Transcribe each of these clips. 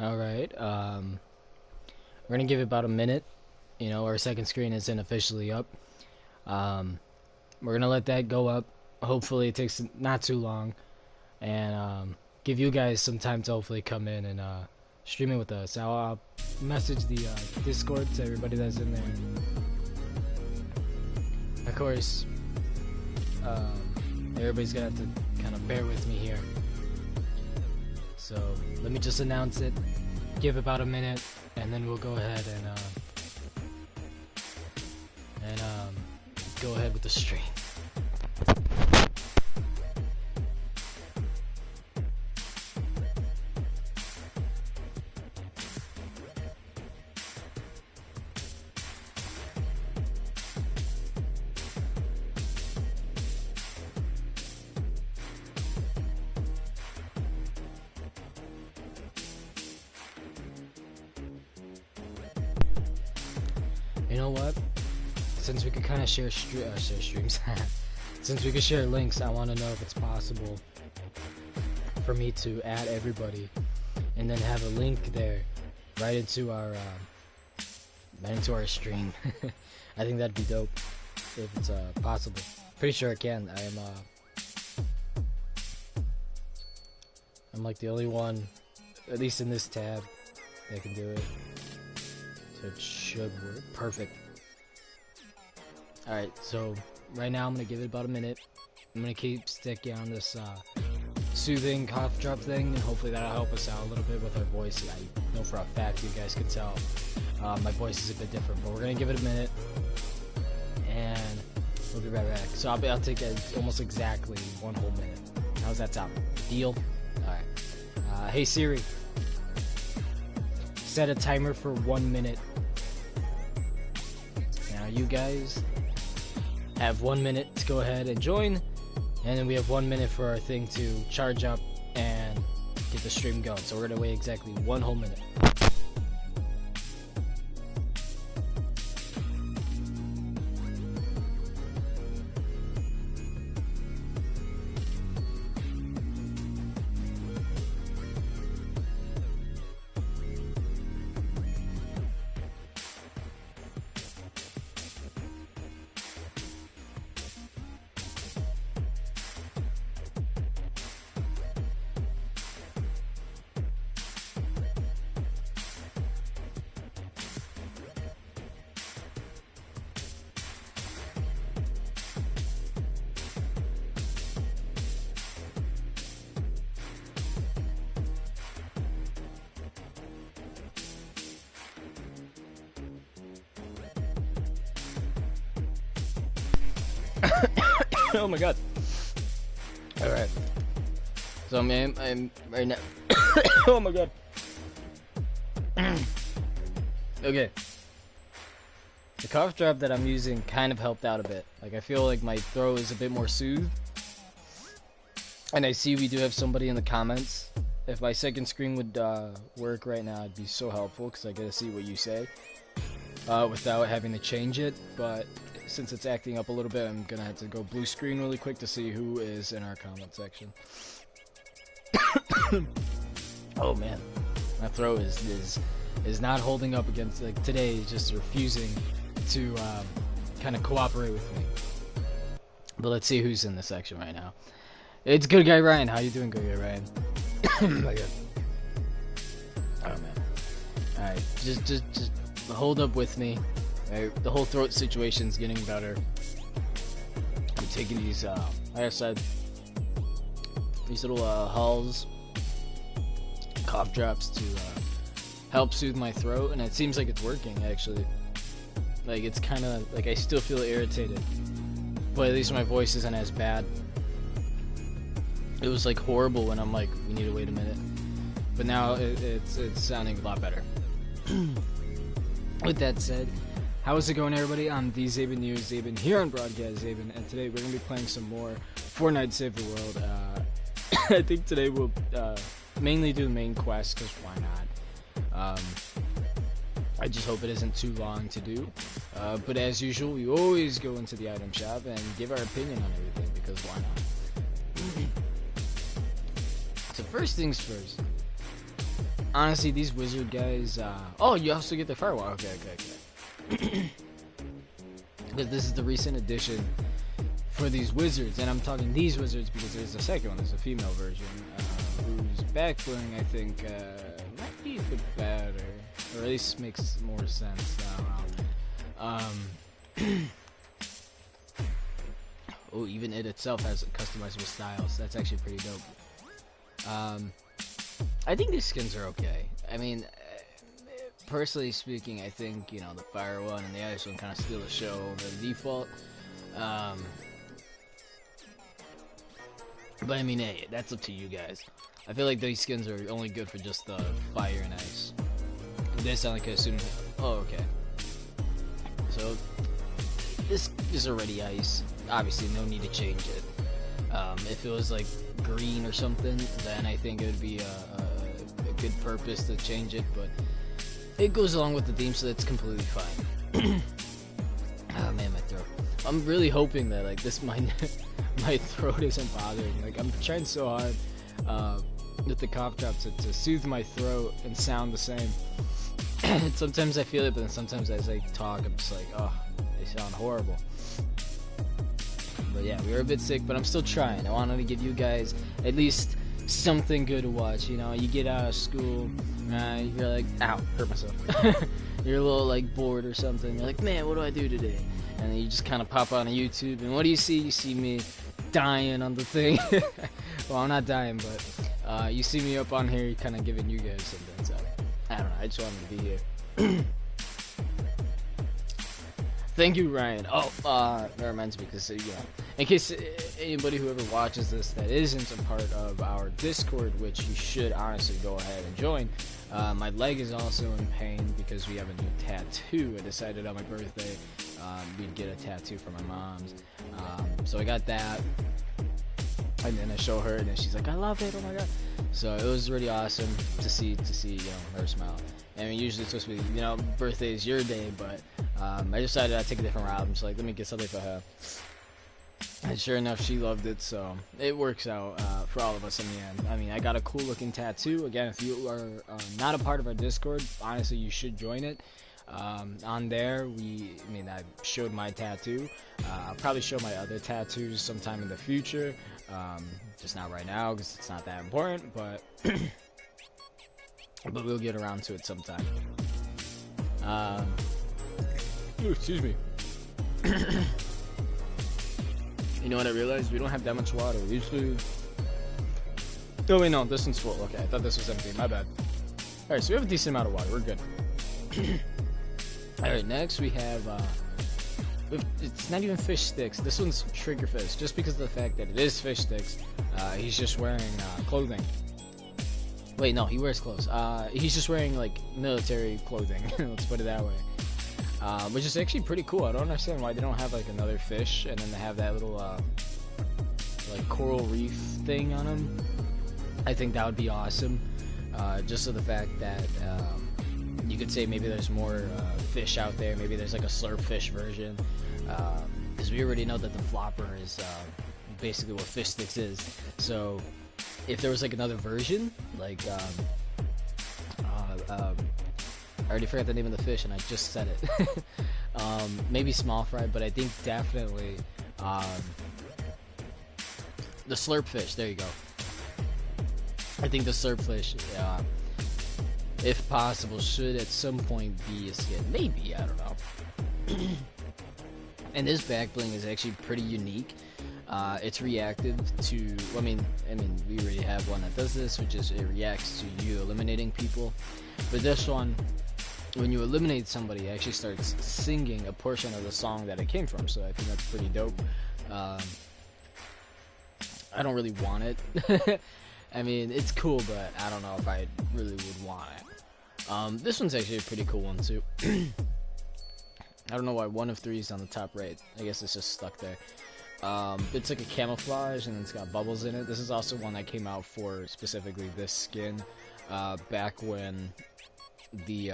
Alright, we're gonna give it about a minute. You know, our second screen isn't officially up. Um, we're gonna let that go up. Hopefully it takes not too long. And give you guys some time to hopefully come in and stream it with us. I'll message the Discord to everybody that's in there. Of course, everybody's gonna have to kind of bear with me here. So let me just announce it, give about a minute, and then we'll go ahead and go ahead with the stream. You know what? Since we could kind of share streams, since we could share links, I want to know if it's possible for me to add everybody and then have a link there right into our stream. I think that'd be dope if it's possible. Pretty sure I can. I'm like the only one, at least in this tab, that can do it. So it should work. Perfect. Alright, so right now I'm going to give it about a minute. I'm going to keep sticking on this soothing cough drop thing, and hopefully that'll help us out a little bit with our voice. I know for a fact you guys can tell my voice is a bit different, but we're going to give it a minute, and we'll be right back. So I'll take almost exactly 1 whole minute. How's that sound? Deal? Alright. Hey Siri, set a timer for 1 minute. Now you guys have 1 minute to go ahead and join, and then we have 1 minute for our thing to charge up and get the stream going. So we're gonna wait exactly 1 whole minute. Oh my god. Alright. So I'm right now. Oh my god. Okay. The cough drop that I'm using kind of helped out a bit. Like, I feel like my throat is a bit more soothed. And I see we do have somebody in the comments. If my second screen would work right now, it'd be so helpful, because I get to see what you say without having to change it. But since it's acting up a little bit, I'm gonna have to go blue screen really quick to see who is in our comment section. Oh man, my throat is not holding up against, like, today is just refusing to kind of cooperate with me. But let's see who's in the section right now. It's Good Guy Ryan. How you doing, Good Guy Ryan? Oh my god. Oh man. All right, just hold up with me. Right, the whole throat situation's getting better. I'm taking these, like I said, these little Halls cough drops to help soothe my throat, and it seems like it's working actually. Like, it's kind of like I still feel irritated, but at least my voice isn't as bad. It was like horrible when I'm like, we need to wait a minute, but now it's sounding a lot better. With that said, how is it going, everybody? I'm the Zaben News, Zaben here on Broadcast Zaben, and today we're going to be playing some more Fortnite Save the World. I think today we'll mainly do the main quest, because why not? I just hope it isn't too long to do. But as usual, we always go into the item shop and give our opinion on everything, because why not? So first things first, honestly, these wizard guys, oh, you also get the firewall. Okay. Because this is the recent addition for these wizards, and I'm talking these wizards because there's a second one, there's a female version, whose back bling, I think, might be a bit better, or at least makes more sense. I don't know. Oh, even it itself has customizable styles. That's actually pretty dope. I think these skins are okay. I mean, personally speaking, I think, you know, the fire one and the ice one kind of steal the show over the default. But I mean, hey, that's up to you guys. I feel like these skins are only good for just the fire and ice. They sound like I assume. Oh, okay. So this is already ice. Obviously, no need to change it. If it was like green or something, then I think it would be a good purpose to change it. But it goes along with the theme, so that's completely fine. Oh man, my throat. I'm really hoping that like this my throat isn't bothering. Like I'm trying so hard with the cough drops to soothe my throat and sound the same. Sometimes I feel it, but then sometimes as I talk, I'm just like, oh, they sound horrible. But yeah, we were a bit sick, but I'm still trying. I wanted to give you guys at least something good to watch. You know, you get out of school, you're like, ow, hurt myself. You're a little like bored or something. You're like, man, what do I do today? And then you just kind of pop on YouTube, and what do you see? You see me dying on the thing. Well, I'm not dying, but you see me up on here, kind of giving you guys something. So I don't know. I just wanted to be here. Thank you, Ryan. Oh, that reminds me, because, you know, in case anybody who ever watches this that isn't a part of our Discord, which you should honestly go ahead and join, my leg is also in pain because we have a new tattoo. I decided on my birthday we'd get a tattoo for my mom's. So I got that, and then I show her, and then she's like, I love it, oh my god. So it was really awesome to see, you know, her smile. I mean, usually it's supposed to be, you know, birthday is your day, but I decided I'd take a different route. I'm just like, let me get something for her. And sure enough, she loved it, so it works out for all of us in the end. I mean, I got a cool looking tattoo. Again, if you are not a part of our Discord, honestly, you should join it. On there, I showed my tattoo. I'll probably show my other tattoos sometime in the future. Just not right now, because it's not that important, but but we'll get around to it sometime. Excuse me. You know what I realized? We don't have that much water. We usually... Oh wait, no, this one's full. Okay, I thought this was empty. My bad. Alright, so we have a decent amount of water. We're good. Alright, next we have... it's not even fish sticks. This one's trigger fish. Just because of the fact that it is fish sticks, he's just wearing clothing. Wait, no, he wears clothes. He's just wearing, like, military clothing. Let's put it that way. Which is actually pretty cool. I don't understand why they don't have, like, another fish, and then they have that little, like, coral reef thing on him. I think that would be awesome. Just so the fact that, you could say maybe there's more, fish out there. Maybe there's, like, a slurp fish version. Because we already know that the flopper is, basically what fish sticks is. So... if there was like another version, like I already forgot the name of the fish and I just said it. Maybe small fry, but I think definitely the slurp fish. There you go. I think the slurp fish, if possible, should at some point be a skin. Maybe, I don't know. And this back bling is actually pretty unique. It's reactive to, I mean, we already have one that does this, which is it reacts to you eliminating people. But this one, when you eliminate somebody, it actually starts singing a portion of the song that it came from. So I think that's pretty dope. I don't really want it. I mean, it's cool, but I don't know if I really would want it. This one's actually a pretty cool one too. I don't know why 1 of 3 is on the top right. I guess it's just stuck there. It's like a camouflage and it's got bubbles in it. This is also one that came out for specifically this skin back when the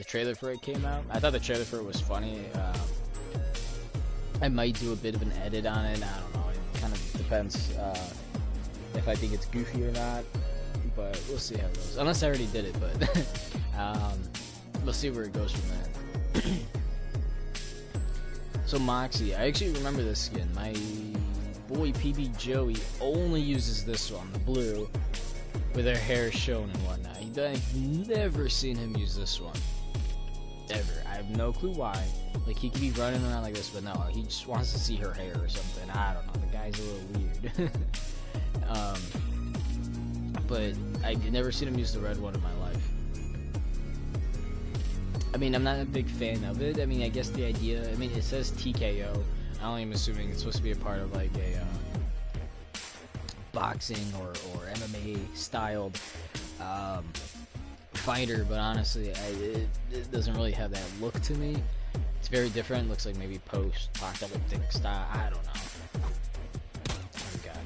trailer for it came out. I thought the trailer for it was funny. I might do a bit of an edit on it. I don't know. It kind of depends if I think it's goofy or not. but we'll see how it goes. Unless I already did it, but we'll see where it goes from there. So Moxie, I actually remember this skin. My boy PB Joey only uses this one, the blue, with her hair shown and whatnot. I've never seen him use this one. Ever. I have no clue why. Like, he could be running around like this, but no, he just wants to see her hair or something. I don't know. The guy's a little weird. But I've never seen him use the red one in my life. I mean, I'm not a big fan of it. I mean, I guess the idea, I mean, it says TKO. I am assuming it's supposed to be a part of like a boxing or MMA styled fighter, but honestly, it doesn't really have that look to me. It's very different. Looks like maybe post-apocalyptic style. I don't know. Oh god,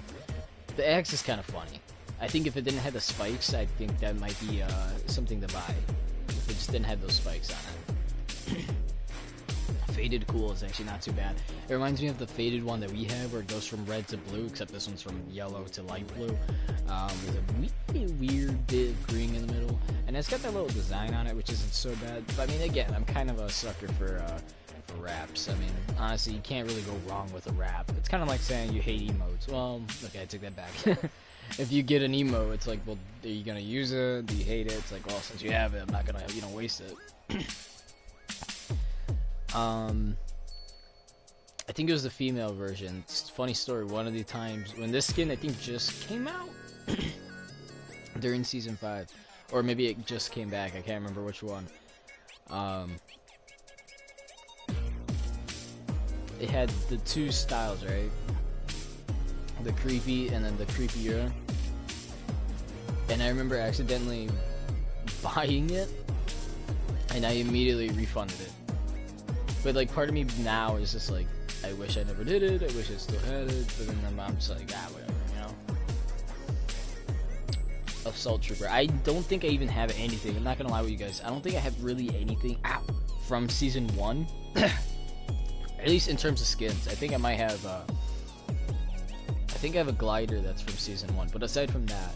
the axe is kind of funny. I think if it didn't have the spikes, I think that might be something to buy. If it just didn't have those spikes on it. Faded cool is actually not too bad. It reminds me of the faded one that we have where it goes from red to blue, except this one's from yellow to light blue. There's a weird bit of green in the middle, and it's got that little design on it, which isn't so bad. But I mean, again, I'm kind of a sucker for wraps. I mean, honestly, you can't really go wrong with a wrap. It's kind of like saying you hate emotes. Well, okay, I take that back. If you get an emote, it's like, well, are you gonna use it? Do you hate it? It's like, well, since you have it, I'm not gonna, waste it. I think it was the female version. It's a funny story. One of the times when this skin, I think, just came out during season 5, or maybe it just came back. I can't remember which one. It had the two styles, right? The creepy and then the creepier. And I remember accidentally buying it, and I immediately refunded it. But like, part of me now is just like, I wish I never did it. I wish I still had it. But then I'm just like, whatever, Assault Trooper. I don't think I even have anything. I'm not gonna lie with you guys. I don't think I have really anything from season 1. At least in terms of skins. I think I might have. I think I have a glider that's from season 1. But aside from that,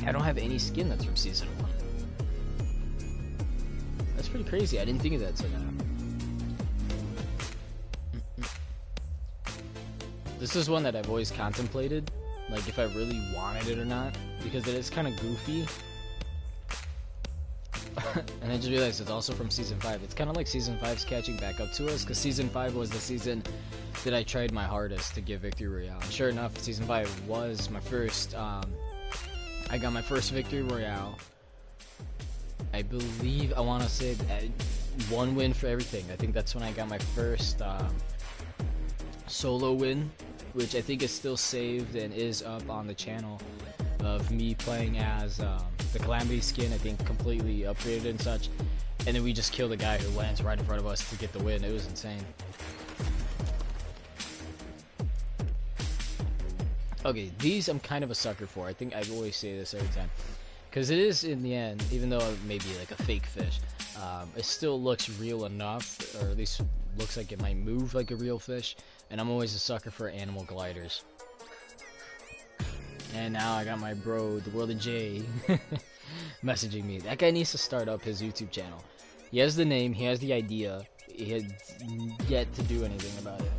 I don't have any skin that's from season 1. That's pretty crazy. I didn't think of that till now. This is one that I've always contemplated, like if I really wanted it or not, because it is kind of goofy. And I just realized it's also from season 5. It's kind of like season 5's catching back up to us, because season 5 was the season that I tried my hardest to get Victory Royale. And sure enough, season 5 was my first. I got my first Victory Royale. I believe, I want to say, one win for everything. I think that's when I got my first solo win, which I think is still saved and is up on the channel, of me playing as the Calamity skin, I think completely upgraded and such. And then we just killed a guy who lands right in front of us to get the win. It was insane. Okay, these I'm kind of a sucker for. I think I always say this every time. Because it is, in the end, even though it may be like a fake fish, it still looks real enough, or at least looks like it might move like a real fish, and I'm always a sucker for animal gliders. And now I got my bro, the World of J, messaging me. That guy needs to start up his YouTube channel. He has the name, he has the idea, he has yet to do anything about it.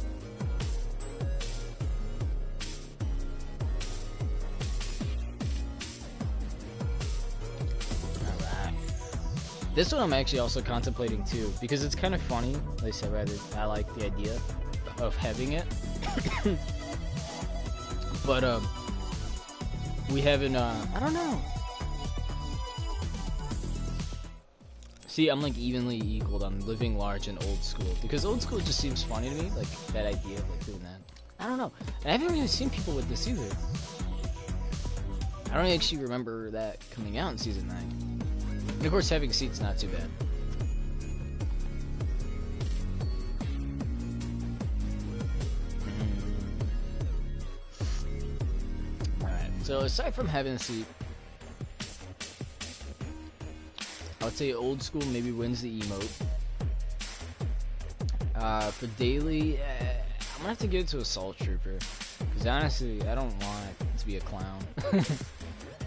This one I'm actually also contemplating too, because it's kind of funny. At least I like the idea of having it. But we haven't. I don't know. See, I'm like evenly equaled on living large and old school, because old school just seems funny to me, like that idea of like doing that. I don't know. And I haven't really seen people with this either. I don't actually remember that coming out in season 9. And of course, having seats not too bad. Alright, so aside from having a seat, I would say old school maybe wins the emote. For daily, I'm gonna have to give it to Assault Trooper, because honestly, I don't want it to be a clown.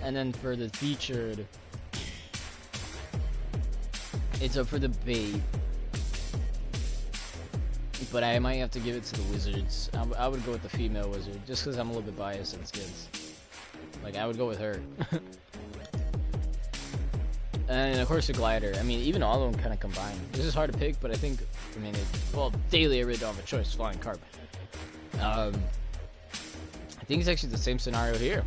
And then for the featured, it's up for debate. But I might have to give it to the wizards. I would go with the female wizard, just because I'm a little bit biased on skins. Like, I would go with her. And of course the glider. I mean, even all of them kind of combine. This is hard to pick, but I think, well, daily I really don't have a choice. Flying carp. I think it's actually the same scenario here,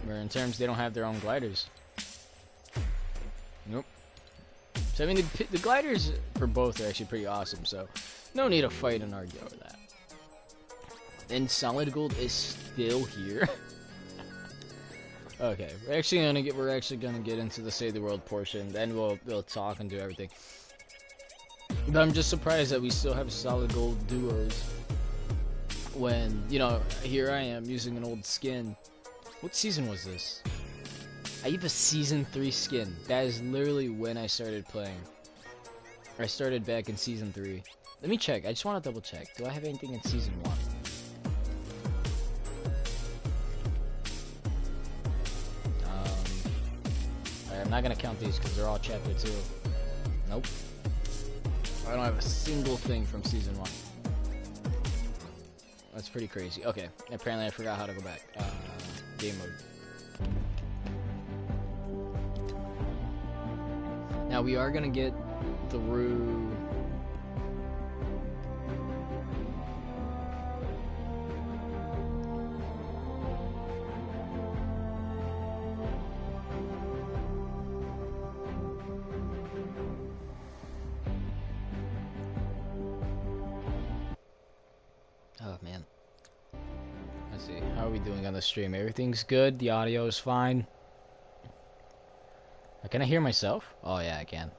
where in terms they don't have their own gliders. Nope. So I mean, the gliders for both are actually pretty awesome. So no need to fight and argue over that. And solid gold is still here. Okay, we're actually gonna get into the Save the World portion. Then we'll talk and do everything. But I'm just surprised that we still have solid gold duos. When, you know, here I am using an old skin. What season was this? I have a season 3 skin. That is literally when I started playing. I started back in season 3. Let me check. I just want to double check. Do I have anything in season 1? I'm not gonna count these because they're all chapter 2. Nope. I don't have a single thing from season 1. That's pretty crazy. Okay, apparently I forgot how to go back. Game mode. Now we are gonna get through... Oh man. Let's see. How are we doing on the stream? Everything's good. The audio is fine. Can I hear myself? Oh yeah, I can.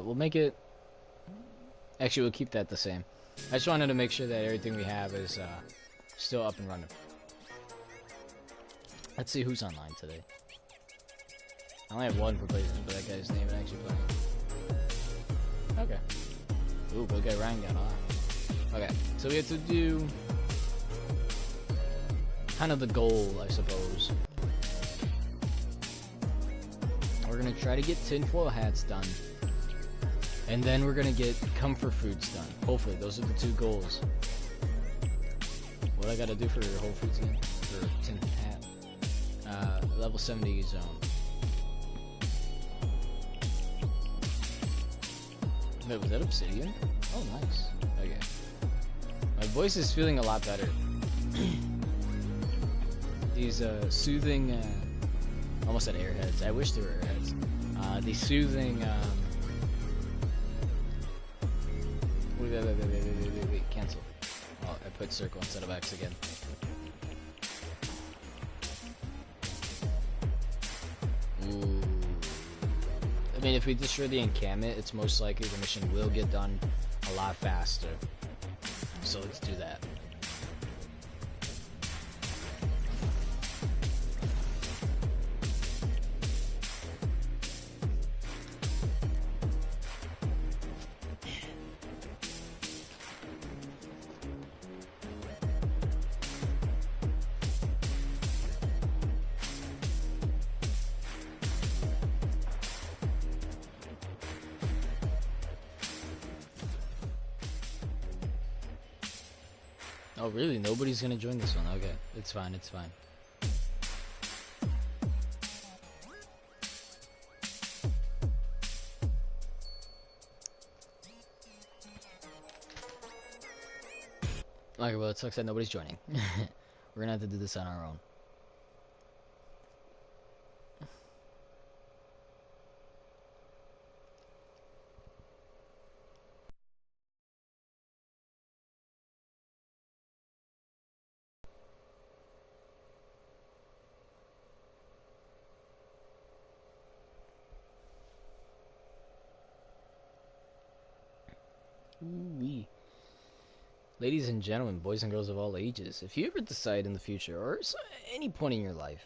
We'll make it... Actually, we'll keep that the same. I just wanted to make sure that everything we have is still up and running. Let's see who's online today. I only have one replacement, but that guy's name is actually playing. Okay. Ooh, good guy Ryan got on. Okay, so we have to do kind of the goal, I suppose. We're gonna try to get tinfoil hats done, and then we're gonna get comfort foods done. Hopefully, those are the 2 goals. What I gotta do for Whole Foods again? For tin hat. Level 70 zone. Wait, was that obsidian? Oh, nice. Okay. My voice is feeling a lot better. These soothing, almost said airheads. I wish they were airheads. These soothing, wait, cancel. Oh, I put circle instead of X again. Ooh. I mean, if we destroy the encampment, it's most likely the mission will get done a lot faster. So let's do that. Oh really? Nobody's gonna join this one. Okay, it's fine, it's fine. Okay, well it sucks that nobody's joining. We're gonna have to do this on our own. Ooh-wee. Ladies and gentlemen, boys and girls of all ages, if you ever decide in the future, or any point in your life,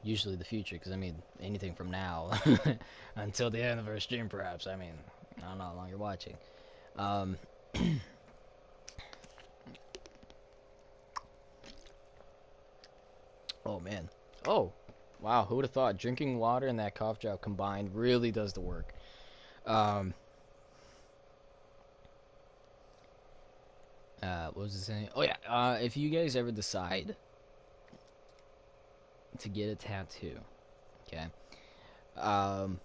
usually the future, because I mean, anything from now until the end of our stream, perhaps. I mean, I don't know how long you're watching. Oh man. Oh, Wow, who would have thought? Drinking water and that cough drop combined really does the work. Um, what was it saying? Oh yeah, if you guys ever decide to get a tattoo, okay? Um,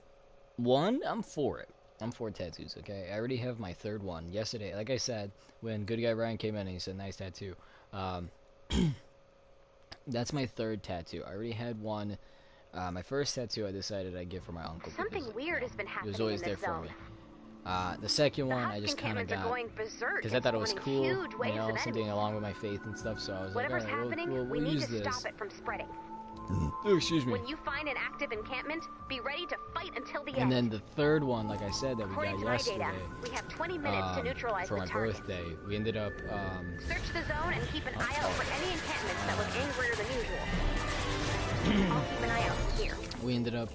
one, I'm for it. I'm for tattoos, okay? I already have my third one. Yesterday, like I said, when Good Guy Ryan came in and he said, nice tattoo. Um, that's my third tattoo. I already had one. My first tattoo I decided I'd get for my uncle Something because, weird has been it was happening always in there this for zone. me. The second The one I Husk just kind of encampments are got, going berserk because I and thought it was spawning cool, huge waves of something enemies. along with my faith and stuff, so I was like, Whatever's alright, happening, we'll we need use to this. stop it from spreading. Oh, excuse me. When you find an active encampment, be ready to fight until the And end. then the third one, like I said, that we According got to my yesterday, data, we have 20 minutes to neutralize for the my target. birthday, we ended up, Search the zone and keep an eye out for any encampments that look angrier than usual. I'll keep an eye out from here. we ended up,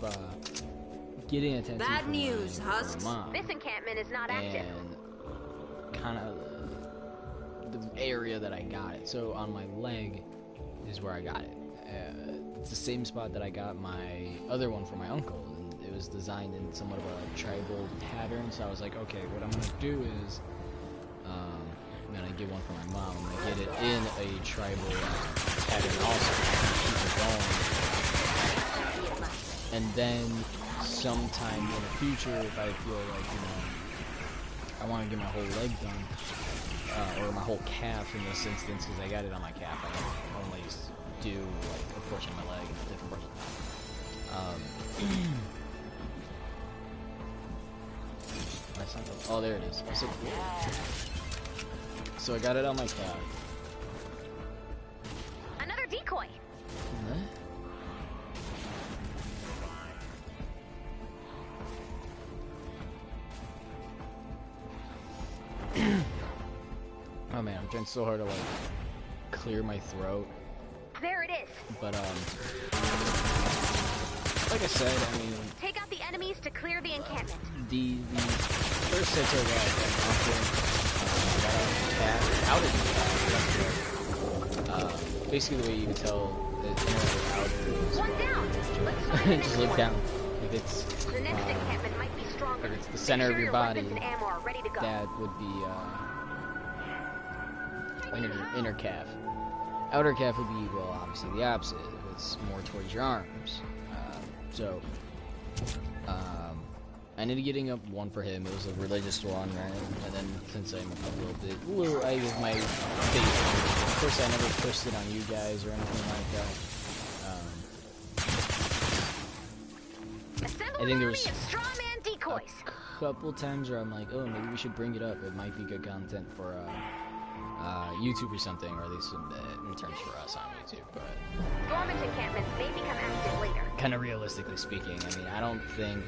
getting a tattoo Bad for news, my Husks. mom. This encampment is not active. And kind of the area that I got it. So on my leg is where I got it. It's the same spot that I got my other one from my uncle, and it was designed in somewhat of a tribal pattern. So I was like, okay, what I'm gonna do is, I'm gonna get one for my mom. I'm gonna get it in a tribal pattern also, keep it going. And then sometime in the future, if I feel like, I want to get my whole leg done, or my whole calf in this instance, because I got it on my calf. I don't only do like a portion of my leg and a different portion. That's not the, oh, there it is. So I got it on my calf. Another decoy. What? Oh man, I'm trying so hard to like clear my throat. There it is. But like I said, I mean, Take out the enemies to clear the encampment. the first tattoo I got out of the basically the way you can tell the inner and outer is One down. Let's find the just next look one. down. If it's The next encampment might be stronger. if it's the Make center sure of your your body, weapons and ammo are ready to go. that would be inner calf. Outer calf would be, well, obviously the opposite. It's more towards your arms. I ended up getting up one for him. It was a religious one, right? And then since I'm a little, I give my faith. Of course, I never pushed it on you guys or anything like that. I think there was a couple times where I'm like, oh, maybe we should bring it up. It might be good content for YouTube or something, or at least in terms for us on YouTube. But Dormant encampments may become active later. kind of realistically speaking, I mean, I don't think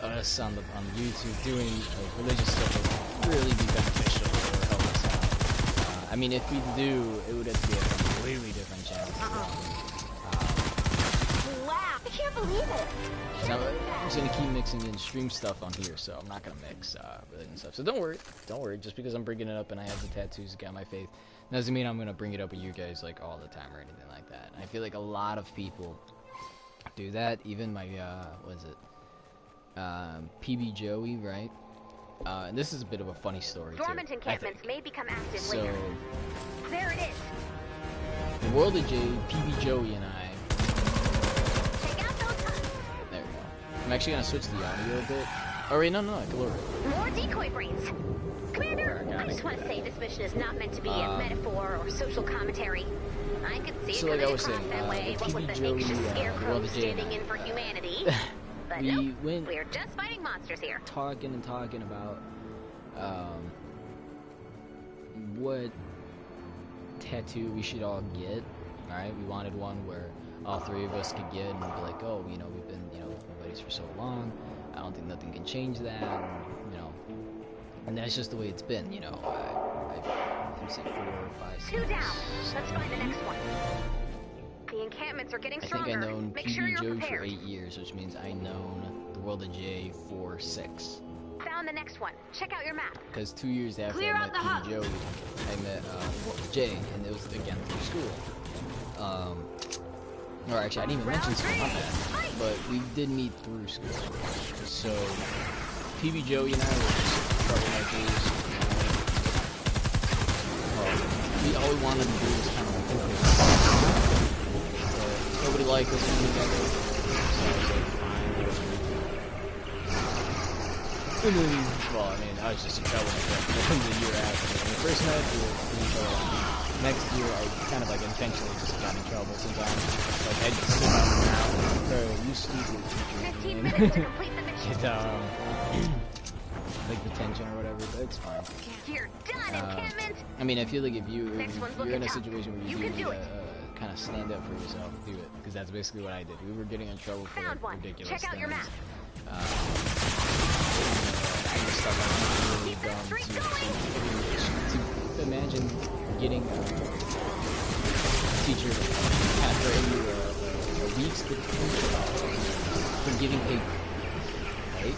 us on YouTube doing religious stuff would really be beneficial or help us out. I mean, if we do, it would have to be a completely different channel. Wow, I can't believe it. So I'm just gonna keep mixing in stream stuff on here, so I'm not gonna mix religion stuff. So don't worry. Just because I'm bringing it up and I have the tattoos got my faith, doesn't mean I'm gonna bring it up with you guys like all the time or anything like that. And I feel like a lot of people do that. Even my what is it? PB Joey, right? And this is a bit of a funny story Dormant too. encampments may become active So later. There it is. the World of J, PB Joey and I. Check out those huts. There we go. I'm actually gonna switch the audio a bit. Oh wait, no, I can lower it. More decoy brains. Commander, I just want to say this mission is not meant to be a metaphor or social commentary. I could see So it like I coming was across saying, that way, the what with PB the Joey, anxious the scarecrow World of J and standing I. in for humanity. But We nope, went we're just fighting monsters here. talking about what tattoo we should all get. Alright, we wanted one where all three of us could get and be like, oh, we've been, with my buddies for so long. I don't think nothing can change that. And that's just the way it's been, I've MC 4, 5, 6. Two down. Let's find the next one. The encampments are getting I think stronger. I known Make sure PB you're Joey for prepared. 8 years, which means I known the World of J for 6. Found the next one. Check out your map. Because 2 years after Clear I out met the hut. PB Joey, I met Jay, and it was again through school. Or actually, I didn't even mention school, not that. But we did meet through school. So, PB Joey and I were just troublemakers. All we wanted to do was kind of like, okay, nobody liked us when we together. So I was like, fine, whatever. And then, well, I mean, I was just a troublemaker the year after. When we first met, we were in trouble. Next year, I kind of like intentionally just got in trouble sometimes. Like, I just sit on the ground and say, you stupid teacher. 15 minutes to complete the mission. Get, like, detention or whatever, but it's fine. You're done, encampment! I mean, I feel like if you're in a tough. situation where you can need do to it. kind of stand up for yourself, do it. Because that's basically what I did. We were getting in trouble for Found one. ridiculous Check out things. your map. I just thought that was really Keep that dumb streak to imagine getting a teacher to kind of threaten you a week's detention for giving paper, right?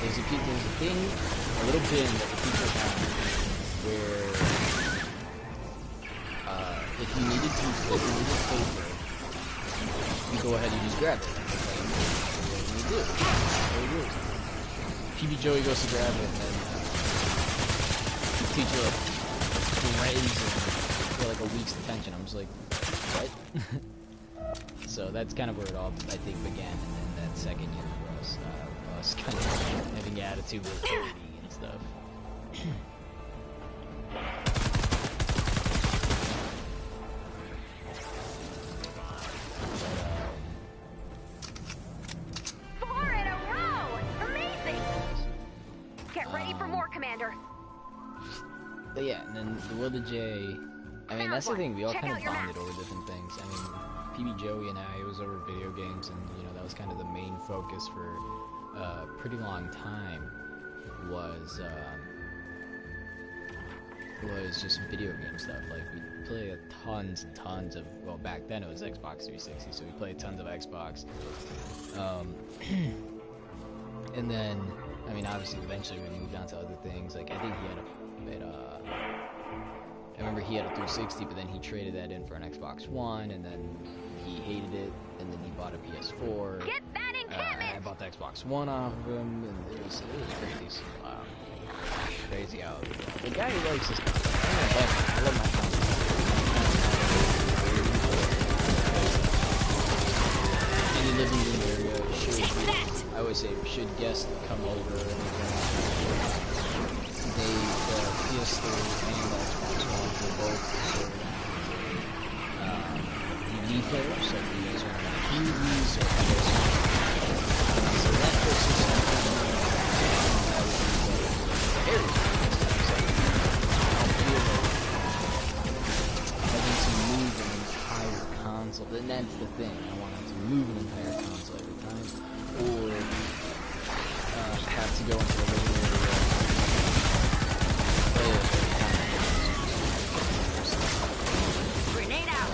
There's a thing, a little bin that the teachers have where if you needed paper, you go ahead and just grab it. And you do. PB Joey goes to grab it, and then the teacher threatens him for like a week's detention. I'm just like, what? So that's kind of where it all, I think, began. And then that second year was us kind of having attitude with authority and stuff. But yeah, and then the Will the J, I mean, that's the thing, we all kind of bonded over different things. I mean, PB Joey and I, it was over video games, and, you know, that was kind of the main focus for a pretty long time, was just video game stuff. Like, we played tons and tons of, well, back then it was Xbox 360, so we played tons of Xbox. And then, I mean, obviously, eventually we moved on to other things. Like, I think he had I remember he had a 360, but then he traded that in for an Xbox One, and then he hated it, and then he bought a PS4. Get that encampment! I bought the Xbox One off of him, and it was crazy. So, crazy how the guy who likes this stuff. I love my console. Any living in the area should, I would say, should guests come over and the PS3 and the Xbox One were both DVD players, so if you guys want to watch movies or videos, so Netflix or something, that would be the area. Having to move an entire console, and that's the thing, I wanted to move an entire console every time, or have to go into the living area. Grenade out.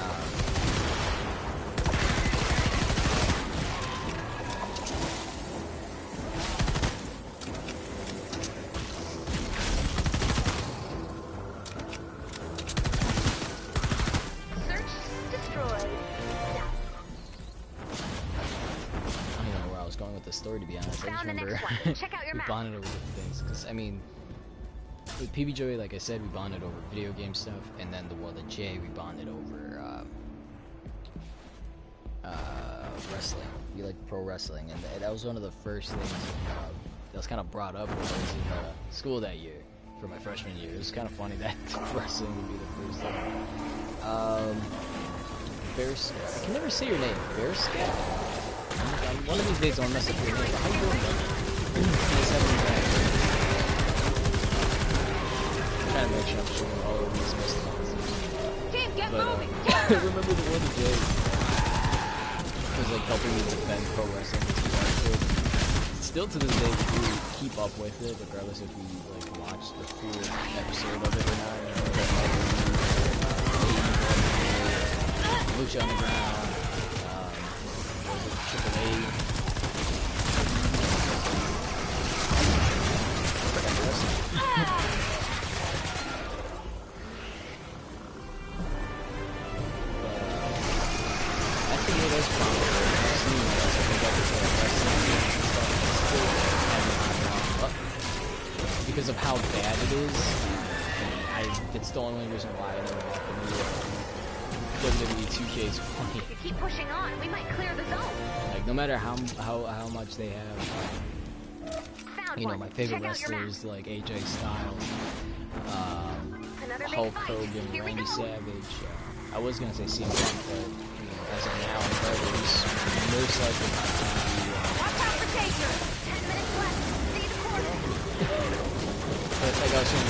Search destroyed. I don't know where I was going with this story, to be honest. I just Found the remember next one. Check out your we map. bonded over different things. Because, I mean, with PB Joey, like I said, we bonded over video game stuff. And then the World of J, we bonded over wrestling. We like pro wrestling. And that was one of the first things that was kind of brought up when I was in school that year for my freshman year. It was kind of funny that wrestling would be the first thing. I can never say your name. Bearscat? One of these days I'll mess up your name. How you doing, brother? Nice having you back. I'm trying to make sure I'm showing all of these missed ones. Team, get But moving. I remember the World of J was like helping me defend pro wrestling. Still to this day, we keep up with it, regardless if we like watch the full episode of it or not. Lucha Underground, Triple H. That's the way that because of how bad it is. It's the only reason why I never bought the new WWE 2K20. If you keep pushing on, we might clear the zone. Like, no matter how much they have, you know, my favorite wrestlers like AJ Styles, Hulk Hogan, Randy Savage. I was gonna say CM Punk, but you know, as of now, he's most likely not going to be. Watch out for Taker. 10 minutes left. See the course. But like I was saying,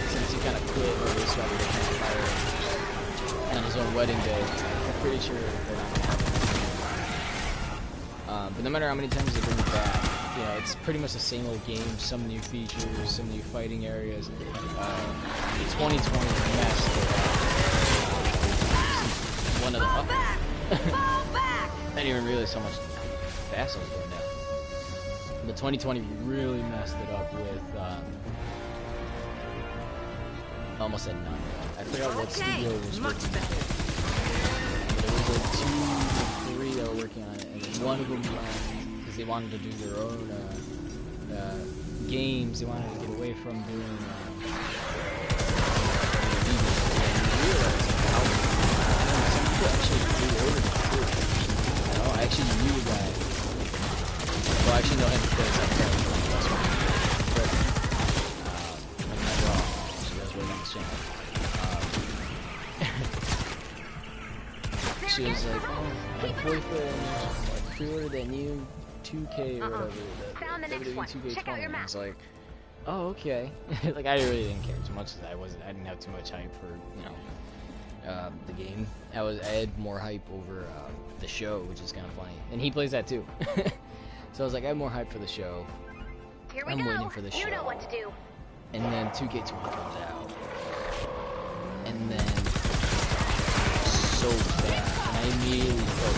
since he kind of quit or was about to kind of fire on his own wedding day, I'm pretty sure they're not gonna have it. But no matter how many times they bring it back, you know, it's pretty much the same old game. Some new features, some new fighting areas. 2020 messed one of the. Fall back! Fall back! I didn't even realize how much fast I was going down. But 2020 really messed it up with. Almost said none. I forgot what studio was working on it. There was like 2 or 3 that were working on it, and then one of them left because they wanted to do their own games. They wanted to get away from doing. I actually knew a guy. Well, I actually know him because I'm friends with my best friend. But, like my girl, she does work on this channel. She was like, oh, my boyfriend pre-ordered that new 2K or whatever, the WWE 2K20. And I was like, oh, okay. Like, I really didn't care too much because I didn't have too much hype for, you know, the game. I had more hype over the show, which is kind of funny, and he plays that too. So I was like, I have more hype for the show. I'm waiting for the show. You know what to do. And then 2K20 comes out, and then so bad, and I immediately felt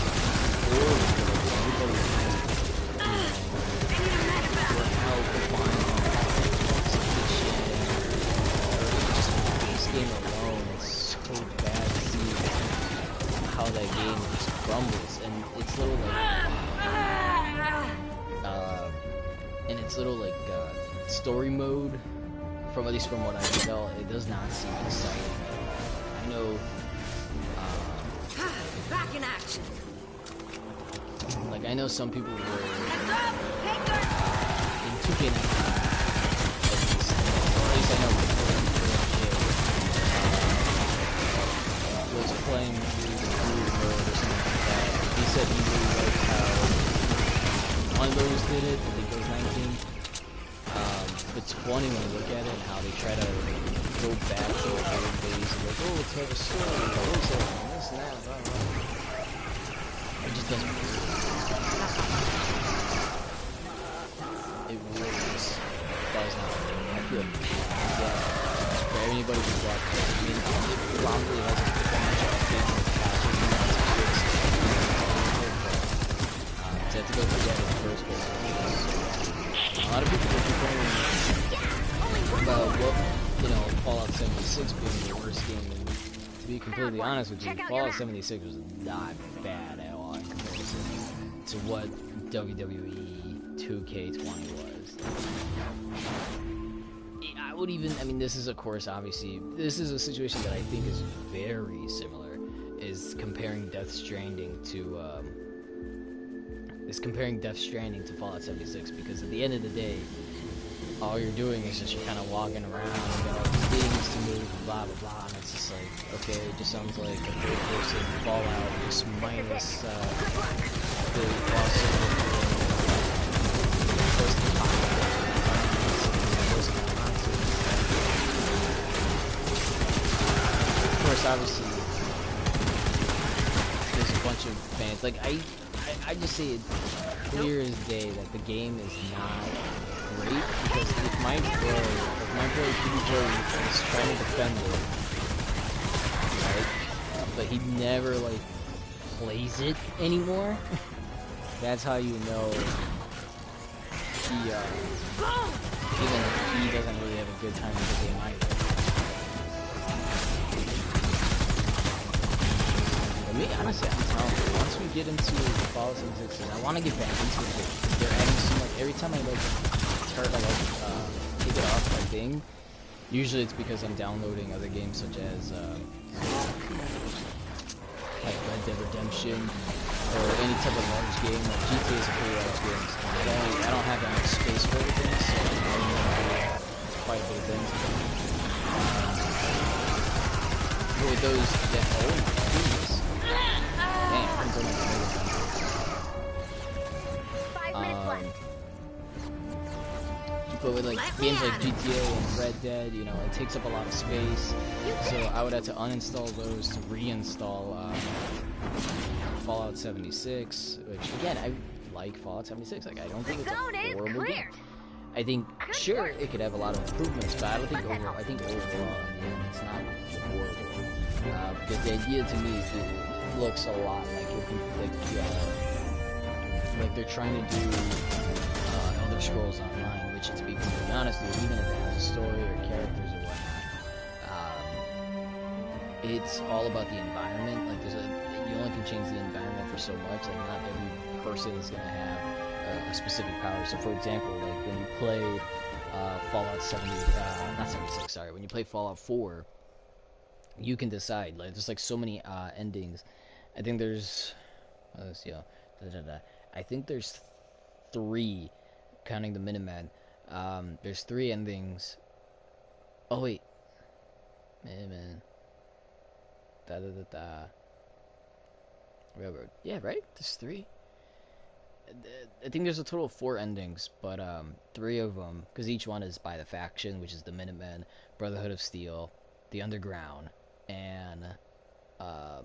horrible. Everybody was how defined just the base game alone. It's so bad to see how that game just crumbles, and its little like story mode, from at least from what I can tell, it does not seem exciting. I know. Back in action. Like I know some people were Heads up! Taker! in 2K19. At least I know was playing through the mode or something like that. He said he really liked how one of those did it, I think it was 19. But 20, when you look at it, and how they try to go back to the old days and like, oh, let's have a story, this and that, blah, blah. It just doesn't work. It really just does not work. I feel bad for anybody who's watching it. I mean, it probably hasn't become much of a thing with catching amounts of kids. To have to go through that in the first place. A lot of people will complaining about what, you know, Fallout 76 being the worst game. And to be completely honest with you, Fallout 76 was not bad at all in comparison to what WWE 2K20 was. I would even, I mean, this is, of course, obviously, this is a situation that I think is very similar, is comparing Death Stranding to Fallout 76, because at the end of the day, all you're doing is just you're kind of walking around, you got all these things to move, blah blah blah, and it's just like, okay, it just sounds like a third-person Fallout, just minus the crossover. Of course, obviously, there's a bunch of fans. Like I just say it clear as day that the game is not great, because if my boy is trying to defend it, right, but he never like plays it anymore, that's how you know he even he doesn't really have a good time with the game either. Me, honestly, I'm telling you, once we get into Fallout 76, I want to get back into it. They're adding so much. Every time I like start, take a get off my thing, usually it's because I'm downloading other games such as like Red Dead Redemption or any type of large game. Like GTA is a pretty large game, so I don't have that much space for everything, so I'm doing quite a bit of things. But with those, oh my goodness. Damn, I'm going to 5 minutes left. But with like games like GTA and Red Dead, you know, it takes up a lot of space. So I would have to uninstall those to reinstall Fallout 76, which again, I like Fallout 76. Like, I don't think it's a horrible game. I think sure it could have a lot of improvements, but I don't think overall. I think overall, in the end, it's not horrible. Because the idea to me is it looks a lot like they're trying to do Elder Scrolls Online, which, to be completely honest with you, even if it has a story or characters or whatnot, it's all about the environment. Like, you only can change the environment for so much. Like, not every person is going to have a specific power. So, for example, like when you play Fallout 70, not 76, sorry, when you play Fallout 4, you can decide. Like, there's like so many endings. I think there's, let's see, I think there's 3, counting the Miniman. There's 3 endings. Oh wait, man. Railroad. Yeah, right. There's 3. I think there's a total of 4 endings, but 3 of them, because each one is by the faction, which is the Minutemen, Brotherhood of Steel, the Underground, and I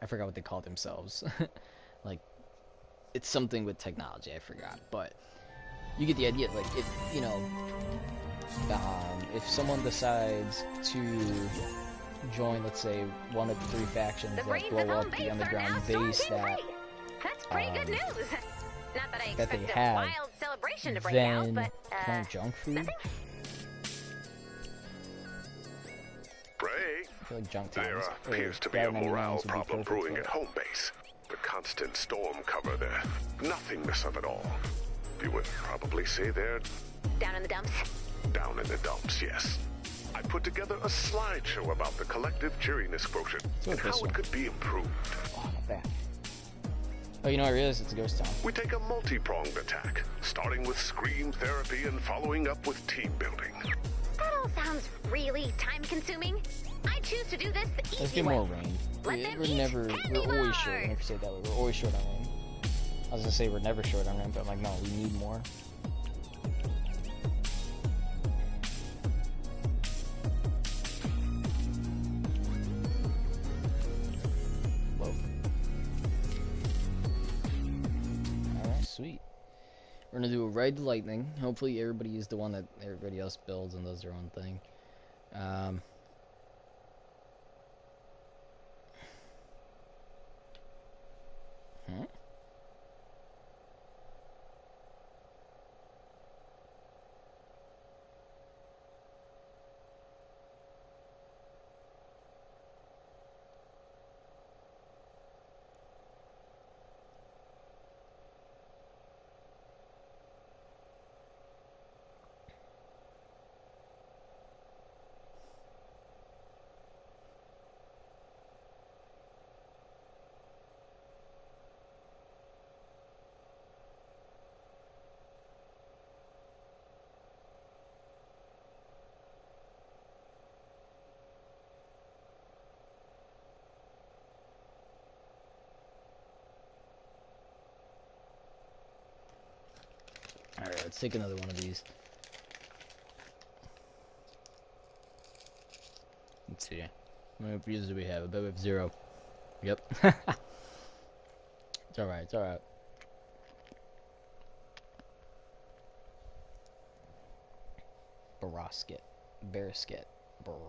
forgot what they called themselves. Like, it's something with technology. I forgot, but you get the idea. Like, if you know, if someone decides to join, let's say, one of the 3 factions that blow up the underground base that that's pretty good news. Not that I that they expect a have, wild celebration to break then out, but kind of junk food. nothing? Bray, I feel like junk there towns, appears to be a morale problem brewing at home base. The constant storm cover there. Nothingness of it all. You would probably say they're Down in the dumps. down in the dumps, yes. I put together a slideshow about the collective cheeriness quotient and how it could be improved. Oh, not bad. Oh, you know, I realized it's a ghost town. We take a multi-pronged attack, starting with scream therapy and following up with team building. That all sounds really time-consuming. I choose to do this the Let's easy get way. more rain. Let them We're eat never, candy we're always short. I bars. never say it that way. We're always short on rain. I was gonna say we're never short on rain, but I'm like, no, we need more. Whoa. Alright, sweet. We're gonna do a Ride the Lightning. Hopefully everybody is the one that everybody else builds and does their own thing. Alright, let's take another one of these. Let's see. How many views do we have? I bet we have 0. Yep. It's alright, it's alright. Barosket. Bearsket. Alright.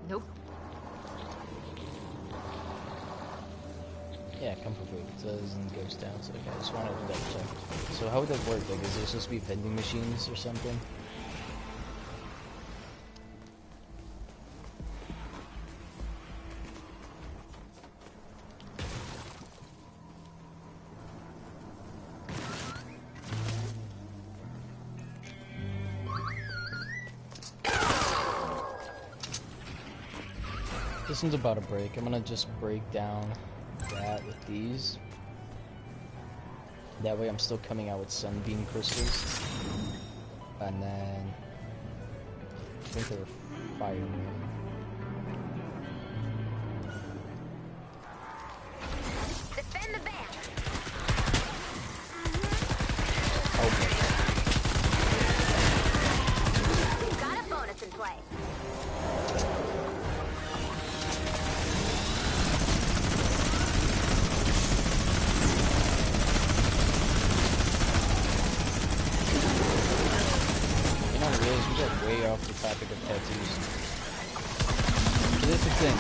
Nope. Yeah, comfort food. It says in Ghost Town, so I just wanted to double check. So how would that work? Like, is there supposed to be vending machines or something? This one's about to break. I'm gonna just break down that with these. That way I'm still coming out with sunbeam crystals. And then I think they're fire. Defend the van. Okay. Got a bonus in play. We got way off the topic of tattoos. This is the thing.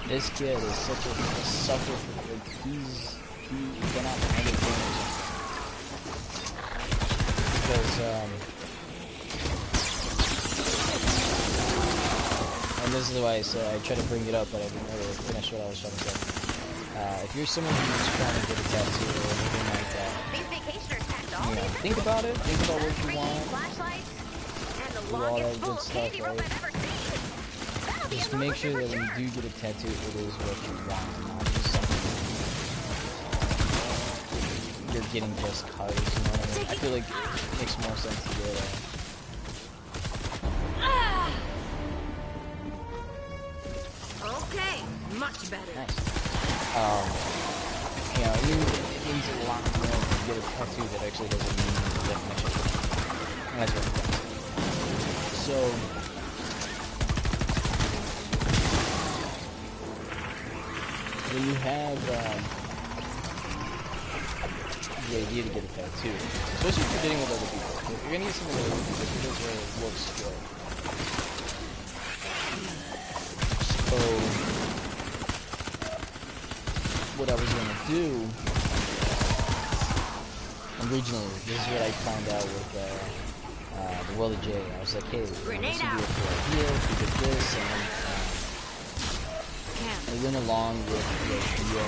This kid is such a sucker for like he cannot handle things because and this is why I said I try to bring it up, but I didn't really finish what I was trying to say. If you're someone who's trying to get a tattoo or anything like that, you know, think about it. Think about what you want. Do all that good stuff, right? Just make sure that when you do get a tattoo, it is what you want, not just something you're getting just cause, you know what I mean? I feel like it makes more sense to get Okay, much better. nice. You know, it means a lot more when you get a tattoo that actually has a meaning and definition. And that's what it does. So, when you have the idea to get a tattoo, especially if you're getting with other people, if you're gonna get something with other people, it is where it looks good. So, what I was gonna do originally, this is what I found out with the World of J. I was like, hey, this would be a cool idea if we did this, and then I went along with the idea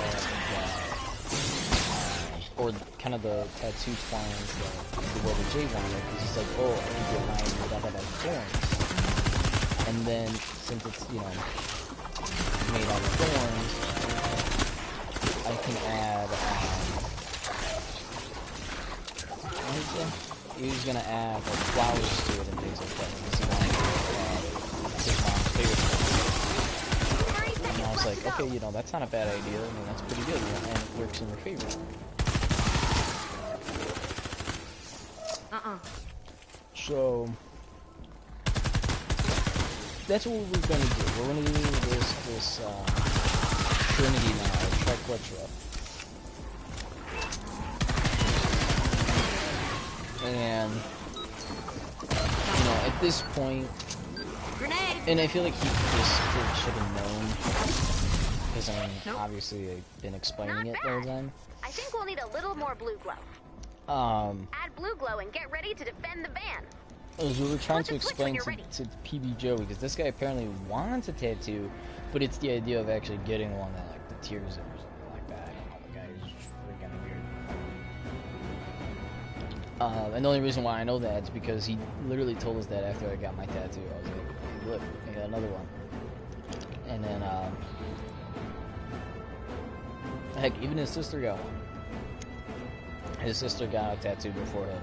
or kind of the tattoo plans that the World of J wanted, because he's like, oh, I can get mine without having thorns. And then, since it's, you know, made out of thorns, I can add, what is it? He was gonna add like flowers to it and things like that. Because he wanted to his mom's favorite thing. And I was like, okay, you know, that's not a bad idea. I mean, that's pretty good, you know, and it works in your favor. So that's what we're gonna do. We're gonna do this Trinity now, Triquetra. And, you know, at this point, and I feel like he just should have known, because I mean, obviously I've been explaining it the whole time. I think we'll need a little more blue glow. Add blue glow and get ready to defend the van. As we were trying to explain to PB Joe, because this guy apparently wants a tattoo, but it's the idea of actually getting one that like the tears in or something like that. I don't know, the guy is freaking weird. And the only reason why I know that is because he literally told us that after I got my tattoo. I was like, hey, look, I got another one. And then, heck, even his sister got one. His sister got a tattoo before him.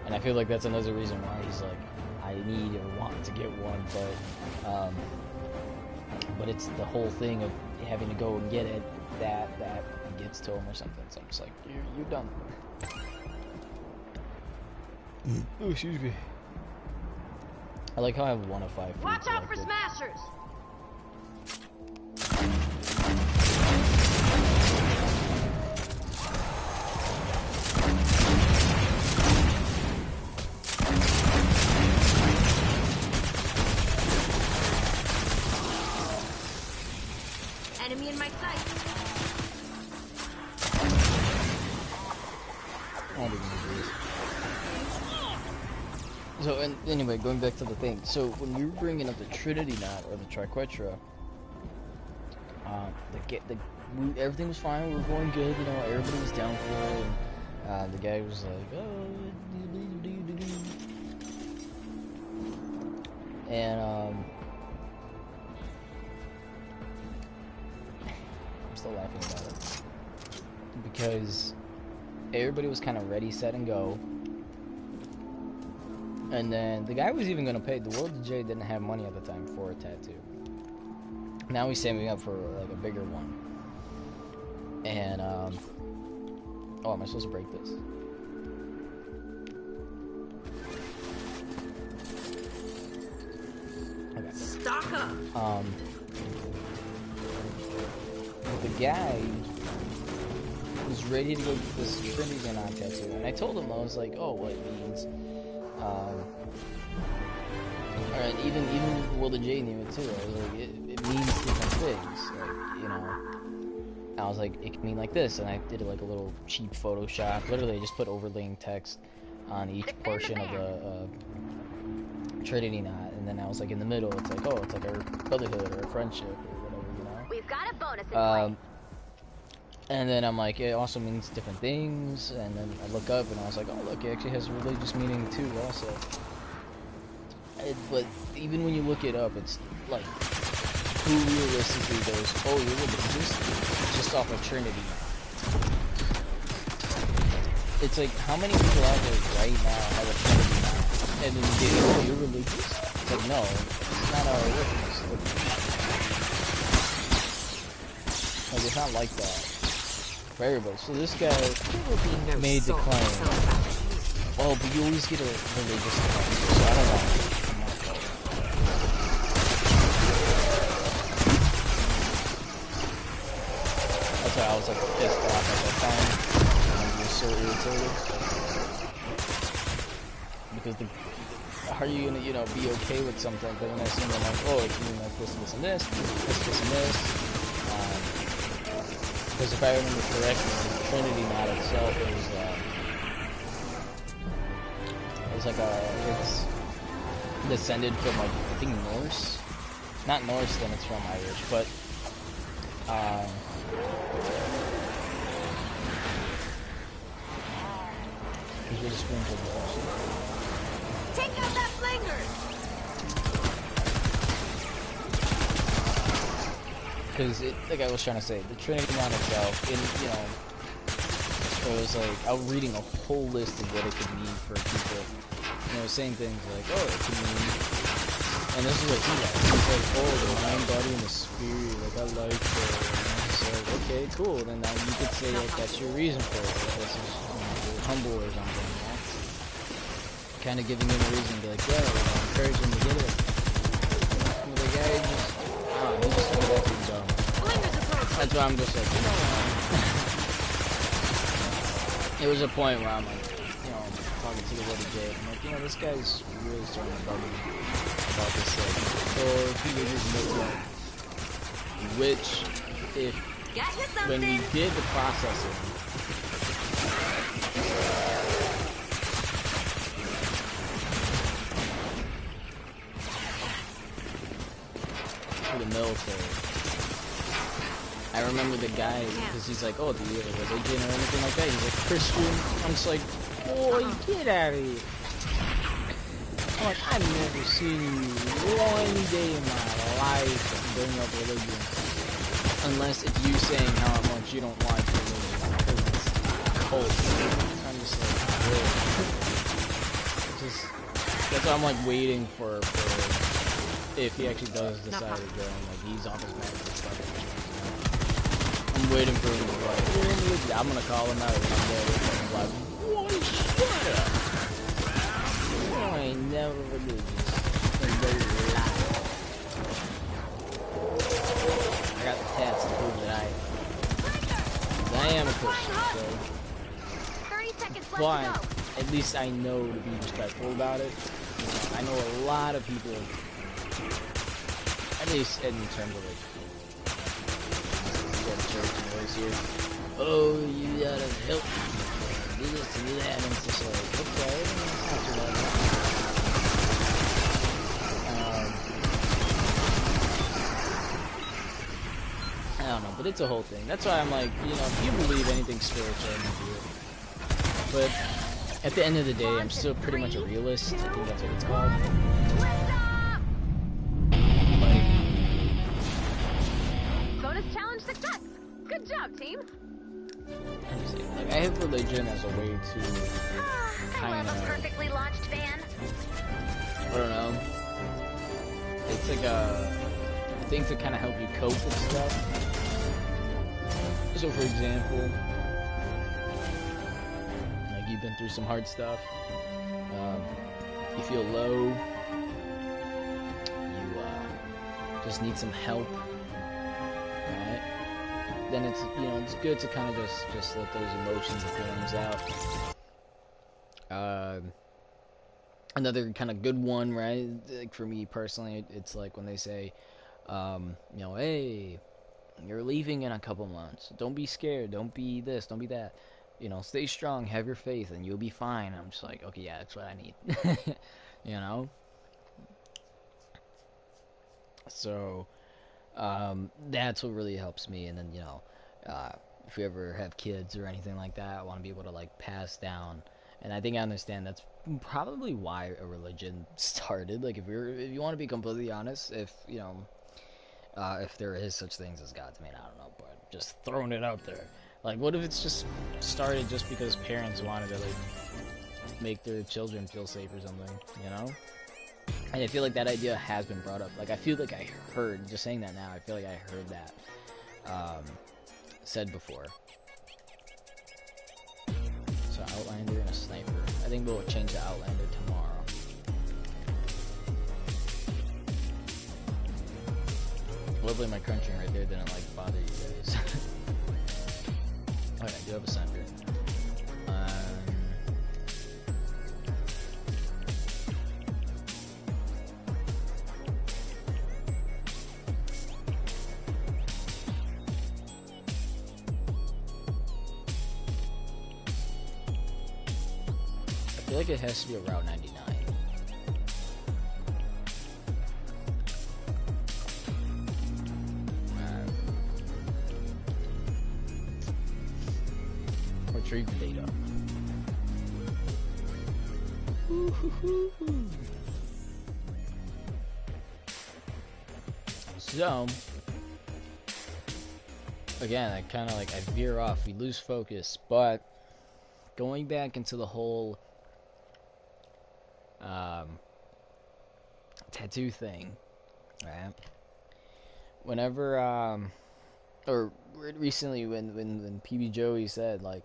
And I feel like that's another reason why he's like, I need or want to get one, but it's the whole thing of having to go and get it that gets to him or something. So I'm just like, you're done. Oh, excuse me. I like how I have 1 of 5 food. Watch out for smashers! Enemy in my sight. So, and anyway, going back to the thing. So, when we were bringing up the Trinity knot or the Triquetra, everything was fine. We were going good. You know, everybody was down for it. And the guy was like, "Oh," and still laughing about it. Because everybody was kind of ready, set, and go. And then the guy was even going to pay. The World of J didn't have money at the time for a tattoo. Now he's saving up for like a bigger one. And, oh, am I supposed to break this? Okay. Stock up. The guy was ready to go get this Trinity on tattoo, and I told him, I was like, oh, what it means. And even World of J knew it too. I was like, it means different things, like, you know. I was like, it can mean like this, and I did like a little cheap Photoshop. Literally, I just put overlaying text on each portion of the Trinity knot, and then I was like, in the middle, it's like, oh, it's like our brotherhood or a friendship or whatever, you know. We've got a bonus in play. And then I'm like, it also means different things, and then I look up and I was like, oh look, it actually has religious meaning too also. But even when you look it up, it's like, who realistically goes, oh, you're religious? Just off of Trinity. It's like, how many people out there right now have a Trinity now? And then you get, oh, you're religious? It's like, no, it's not how it works. Like, it's not like that for everybody. So this guy made the claim. Oh, but you always get a religious claim, so I don't want it. That's why I was like pissed off at that time. I'm just so irritated. Because how are you gonna, you know, be okay with something, but when I see them like, oh, it's mean like this, this, and this, this, and this. Because if I remember correctly, the Trinity knot itself is like it's descended from like, I think Norse? Not Norse, then it's from Irish, but these are the spoons of the Take out that flanger! Because, like I was trying to say, the Trinity knot itself, you know, it was like, I was reading a whole list of what it could mean for people. You know, saying things like, oh, it could mean, and this is what he had. He's like, oh, the mind, body, and the spirit, like, I like it. And I was like, okay, cool, then now you could say that that's your reason for it. Like, this is, you know, you're humble or something, you know? Kind of giving him a reason to be like, yeah, encourage him to get it. And the guy just, he just took it back to his dumb. That's why I'm just like, you know, it was a point where I'm like, you know, talking to the World of J, I'm like, you know, this guy's really starting to bug me about this, like, or he was just making, which, if, when we did the processing, for the military, I remember the guy, because he's like, oh, do you have a religion or anything like that? He's like, Christian. I'm just like, boy, get out of here. I'm like, I've never seen you one day in my life bring up religion. Unless if you saying how much you don't like religion. Because it's cold. I'm just like, just, that's why I'm like waiting for if he actually does decide to go and like he's off his meds and stuff. I'm waiting for him to be like, I'm gonna call him out one day and like, boy, shut up. You ain't never religious. And they lie. I got the tats to prove that I am a Christian, so. 30 seconds left But to go. at least I know to be respectful about it. You know, I know a lot of people, at least in terms of like, church and always here, oh, you gotta help me, do this and do that, and it's just like, okay, it's not too bad. I don't know, but it's a whole thing. That's why I'm like, you know, if you believe anything spiritual, I'm gonna do it. But at the end of the day, I'm still pretty much a realist. I think that's what it's called. Like, Bonus challenge success. Good job, team. Like, I have religion as a way to I kind love a of, perfectly launched van. I don't know. It's like a thing to kind of help you cope with stuff. So, for example, like you've been through some hard stuff. You feel low. You just need some help, right? Then it's, you know, it's good to kind of just let those emotions and feelings out. Another kind of good one, right? Like for me personally, it's like when they say, you know, hey, you're leaving in a couple months. Don't be scared. Don't be this. Don't be that. You know, stay strong. Have your faith, and you'll be fine. I'm just like, okay, yeah, that's what I need. You know. So, that's what really helps me. And then, you know, if you ever have kids or anything like that, I want to be able to like pass down. And I think I understand that's probably why a religion started. Like, if you want to be completely honest, if you know, if there is such things as gods, I mean, I don't know, but just throwing it out there. Like, what if it's just started just because parents wanted to like make their children feel safe or something, you know? And I feel like that idea has been brought up. Like, I feel like I heard, just saying that now, I feel like I heard that said before. So, Outlander and a sniper. I think we'll change the Outlander tomorrow. Hopefully my crunching right there didn't, like, bother you guys. Alright, I do have a sniper. I feel like it has to be a Route 99. Retrieve data. So, again, I kind of like, I veer off, we lose focus, but going back into the whole tattoo thing, right? Whenever, or recently when PB Joey said, like,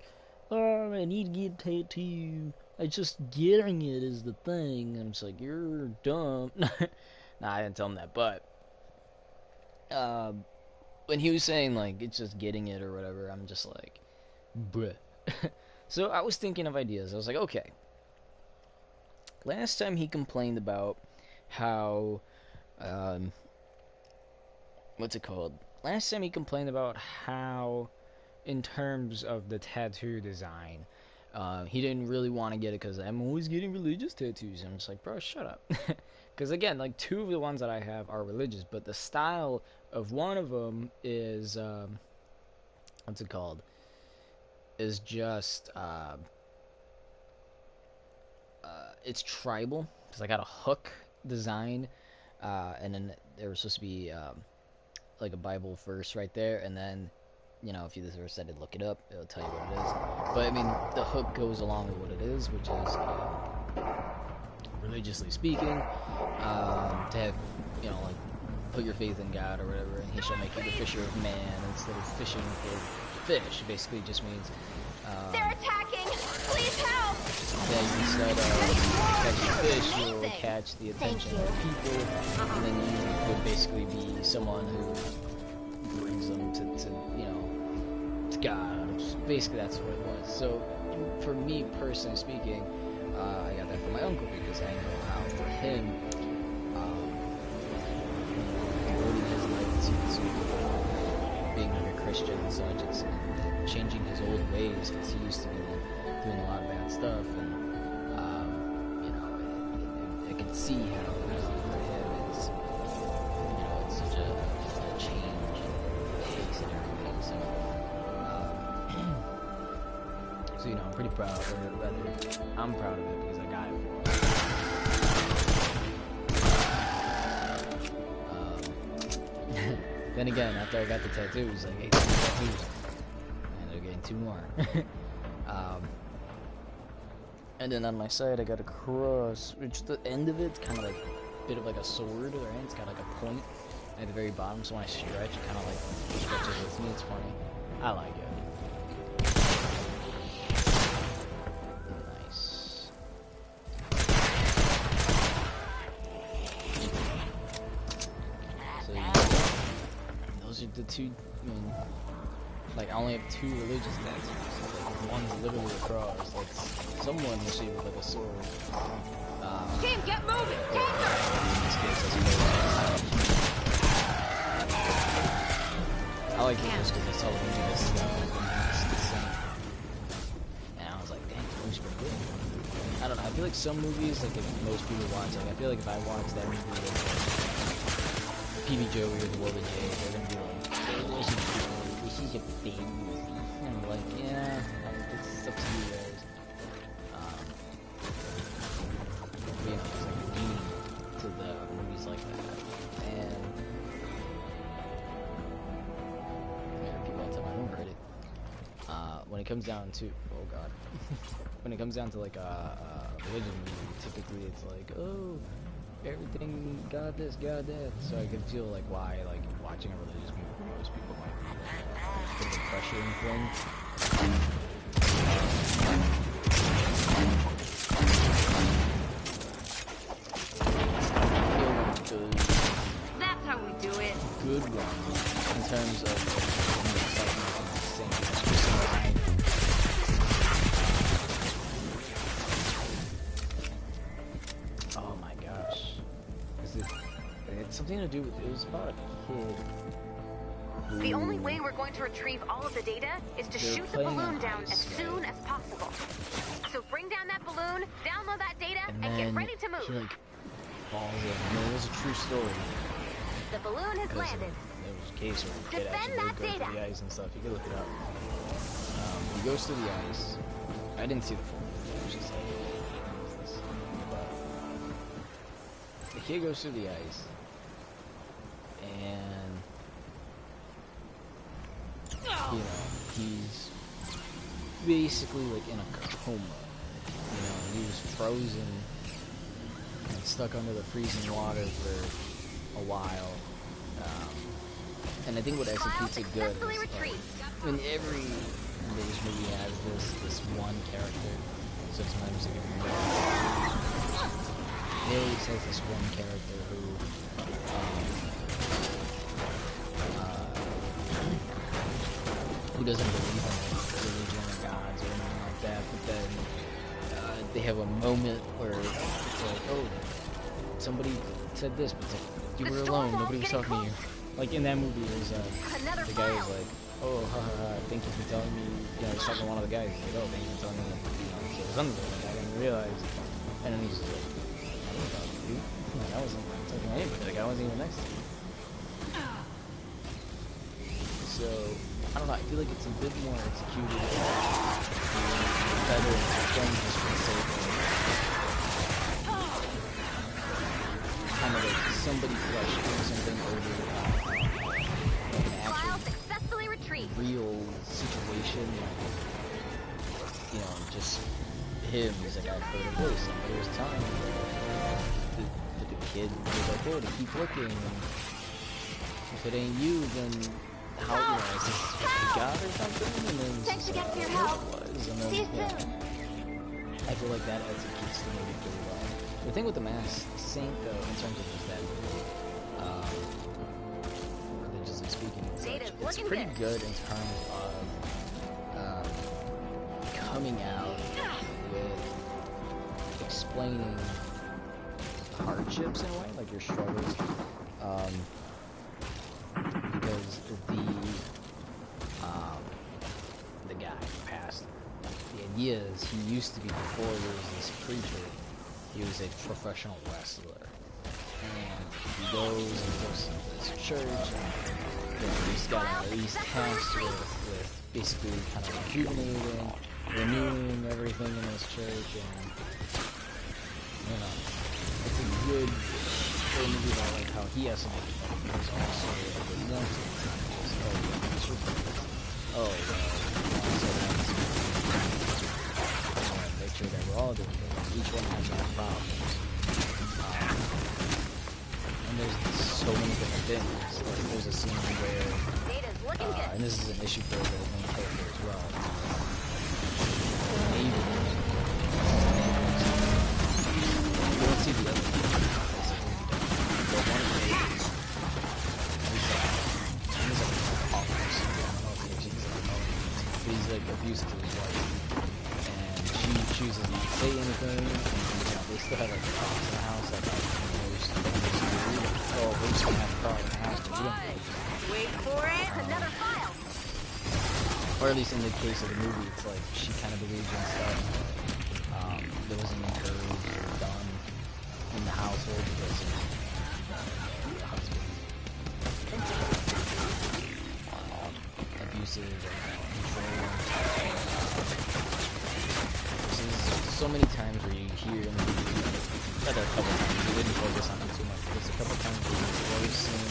oh, I need to get a tattoo, I just getting it is the thing, I'm just like, you're dumb. Nah, I didn't tell him that, but, when he was saying, like, it's just getting it or whatever, I'm just like, bruh. So I was thinking of ideas. I was like, okay, last time he complained about how, what's it called? Last time he complained about how, in terms of the tattoo design, he didn't really want to get it because I'm always getting religious tattoos. I'm just like, bro, shut up. Because again, like, two of the ones that I have are religious, but the style of one of them is, what's it called? Is just, it's tribal. Because I got a hook design, and then there was supposed to be, like a Bible verse right there, and then, you know, if you ever said to look it up, it'll tell you what it is. But I mean, the hook goes along with what it is, which is, religiously speaking, to have, you know, like, put your faith in God or whatever, and he shall make you the fisher of man instead of fishing for fish. Basically just means, They're attacking! Please help! that instead of catching fish, you'll catch the attention of people, and then you would basically be someone who brings them to you know, to God. Basically that's what it was. So for me personally speaking, I got that from my uncle because I know how for him, devoting his life to being like a Christian and such, it's changing his old ways because he used to be doing a lot of bad stuff, and you know, I can see how for him it's, you know, it's such a change in pace and everything. So you know, I'm pretty proud, or rather, I'm proud of it because I got it for him. Then again, after I got the tattoos, like 18 tattoos, and 2 more. And then on my side, I got a cross, which the end of it's kind of like a bit of like a sword, right? It's got like a point at the very bottom, so when I stretch, it kind of like stretches with me. It's funny. I like it. Nice. So those are the 2. I mean, like I only have 2 religious tattoos. Like one's literally a cross. Like someone was shaped with like a sword. Team, get moving! In this case, I like it just because I saw the movie this and I was like, dang, it looks pretty good. I don't know. I feel like some movies, like if most people watch, like I feel like if I watch that movie with PB Joey or The World of Jay, they're gonna be like, this is a big movie. And I'm like, yeah, it's up to you guys. You know, it's like a meaning to the movies like that. And there are people all the time I don't read it. When it comes down to, oh god, when it comes down to like a religion movie, typically it's like, oh, everything, God this, God that. So I can feel like why, like watching a religious movie for most people might be like a bit of a pressuring thing. That's how we do it. Good one in terms of oh my gosh, it's something to do with, it was about a kid who, The only way we're going to retrieve all of the data is to They're shoot the playing balloon on down ice, as right? soon as possible. So bring down that balloon, download that data, and and then get ready to move. she like falls in. I mean, it was a true story. The balloon has Because landed. there was a case where the kid Defend actually that did go data. through the ice and stuff. You can look it up. He goes through the ice. I didn't see the full movie. I was just like, what is this? But the kid goes through the ice, and you know, he's basically like in a coma. You know, he was frozen and stuck under the freezing water for a while. And I think what actually keeps it good is like, in every religious movie has this one character. So sometimes like, he always has this one character who doesn't believe in religion or gods or anything like that, but then they have a moment where it's like, oh, somebody said this, but you were alone, nobody was talking to you. Like in that movie, there's the guy was like, oh, ha ha ha, thank you for telling me, you know, he's talking to one of the guys, he's like, oh, thank you for telling me that, you know, it was under there, like, I didn't realize. And then he's just like, I don't know, dude. Like, I wasn't talking to anybody, like, I wasn't even next to you. So, I don't know, I feel like it's a bit more executed, better explained just for the sake of kind of like somebody like doing something over like an actual successfully retrieved. real situation, like, you know, just him, he's like, I heard a voice, somebody was telling me that the kid was like, oh, to keep looking, and if it ain't you, then how, you know, is this God or something? And then Thanks it's again just, for your help. was, and then, See you yeah. soon. I feel like that executes the movie pretty well. The thing with The Masked Saint, though, in terms of just that movie, religiously speaking, it's pretty good in terms of coming out with explaining hardships in a way, like your struggles, because the guy passed. The idea is he used to be, before he was this preacher, he was a professional wrestler. And he goes to this church, and you know, he's tasked with basically kind of rejuvenating, renewing everything in his church, and you know, it's a good movie about like how he has to make it better. He's also a good youngster. It's just, oh yeah, it's ridiculous. oh, well, I want to make sure that we're all doing good. Each one has their own problems. And there's so many different things. Like, there's a scene where, and this is an issue for the main character as well. Neighbors. You don't see the other people. But one of the neighbors, he's like alcoholic. He's like abusive to his wife. And she chooses not to say anything. And, you know, they still have like dogs in the house. Like, most families do. Oh, we're just gonna have a dog in the house, but we don't really do that. Wait for it. Another file. Or at least in the case of the movie, it's like she kind of believes in stuff that wasn't encouraged or done in the household because of the husband's abusive and controlling. There's so many times where you hear in the movie, not a couple times, we didn't focus on it too much, but there's a couple times where you're always seeing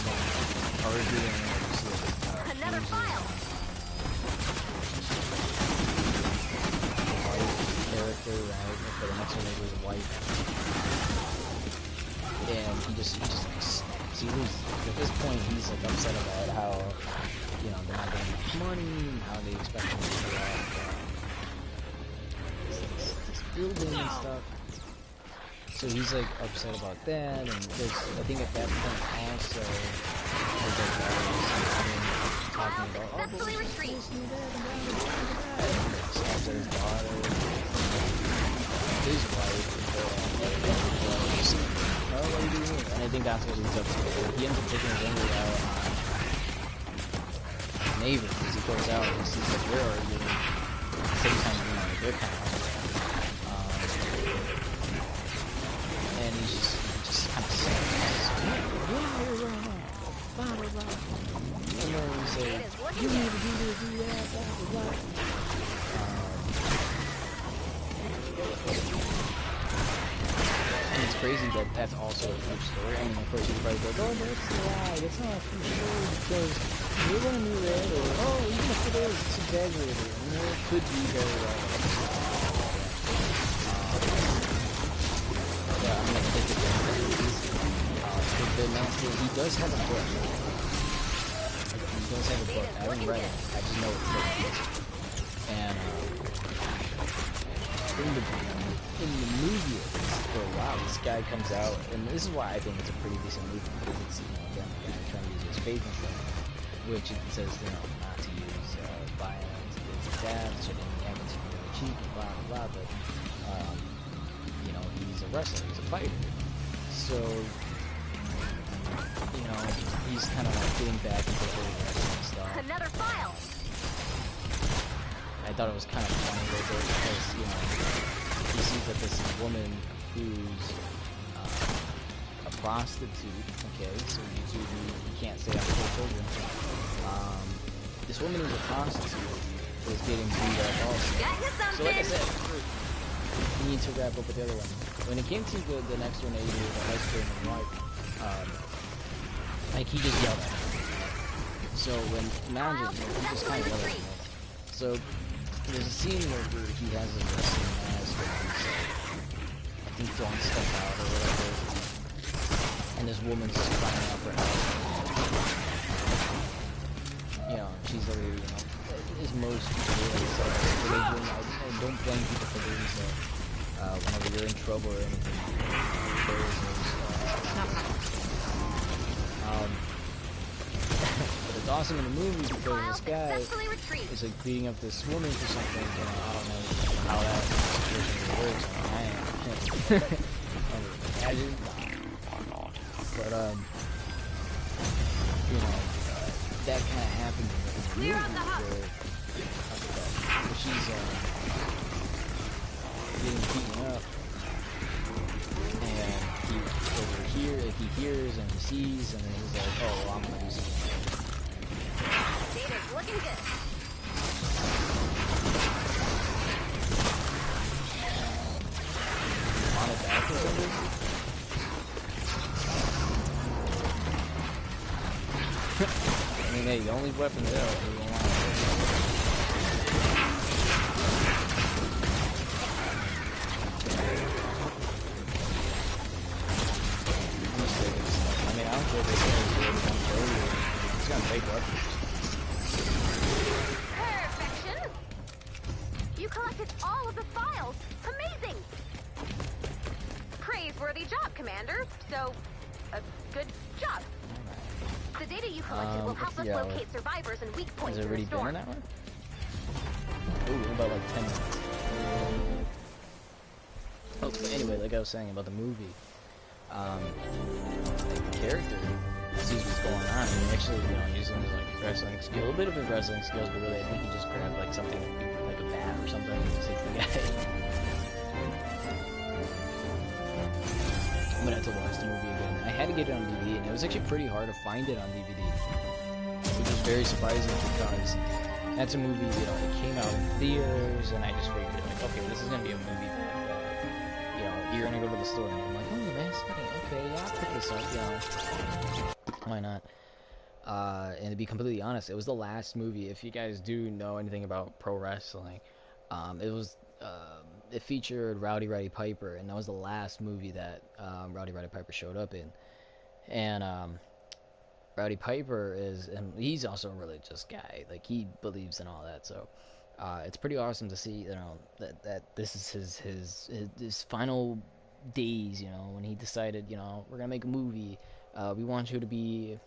arguing or Another file. Character, right? For the next one, neighbor's wife, and he just see, at this point, he's like upset about how, you know, they're not getting enough money, and how they expect him to pay off this building and stuff. So he's like upset about that, and there's, I think at that point also, there's like talking about, oh, but we're supposed to do that, and stops at his daughter, his wife, oh, what are you doing here? And I think that's what he's up to. He ends up taking his anger out on neighbor, because he goes out and he sees that they're arguing, at the same time, you know, they're kind of and he's just kind of sad. And then he says, you need to do this, do that, blah, blah, blah. And it's crazy that that's also a true story. I mean, of course, you can probably go, oh, that's a lie, that's not a true story, because you're going to do that, or, oh, even if it is, it's exaggerated. You know, it could be very well. I'm going to take it down. He does have a book. He does have a book. I haven't read it. I just know it's there. And in the movie, for a while, this guy comes out, and this is why I think it's a pretty decent movie, because it's, you know, again, the guy trying to use his faith and stuff, which it says, you know, not to use violence, things like that, shouldn't have it really cheap, blah, blah, blah, but, you know, he's a wrestler, he's a fighter. So, you know, he's kind of like getting back into the whole wrestling stuff. Another file. I thought it was kind of funny right there because, you know, he sees that this woman who's a prostitute, okay, so you can't say that to children. This woman who's a prostitute is getting beat up also. So like I said, we need to wrap up with the other one. When it came to the next one, the husband and wife, like he just yelled at her. So when imagine, he just kind of yelled at her. So there's a scene where he has a wrestling match where he's, I think, throwing stuff out or whatever, and this woman's just crying out for help. You know, she's already, you know, as most people do, like, religion, I don't blame people for doing so. Whenever you're in trouble or anything, but it's awesome in the movie because this guy is like beating up this woman for something. You know, I don't know how that situation works. I imagine, but you know, that kind of happens in the movie where she's getting beaten up, and he hears and he sees, and then he's like, oh, well, I'm gonna do something. Data's looking good. On it back or something? I mean, hey, the only weapon there is the one. like I said, he's gonna fake weapons. Perfection! You collected all of the files. Amazing! Praiseworthy job, Commander. So, a good job. The data you collected will help us locate survivors and weak points in the storm. Has it already been an hour? Ooh, about like 10 minutes. Oh, but anyway, like I was saying about the movie, like the character sees what's going on, and he actually, using his like wrestling skill, a little bit of his wrestling skills, but really I think he just grabbed like something like a bat or something and just hits the guy. I'm gonna have to watch the movie again. I had to get it on DVD, and it was actually pretty hard to find it on DVD, which was very surprising because that's a movie, it came out in theaters, and I just figured like, okay, this is gonna be a movie that you're gonna go to the store, and I'm like, oh, that's funny. Okay, yeah, I'll pick this up, why not? And to be completely honest, it was the last movie. If you guys do know anything about pro wrestling, it featured Rowdy Roddy Piper, and that was the last movie that Rowdy Roddy Piper showed up in. And Rowdy Piper and he's also a religious guy. Like, he believes in all that, so it's pretty awesome to see, that this is his final days, when he decided, we're gonna make a movie. We want you to be,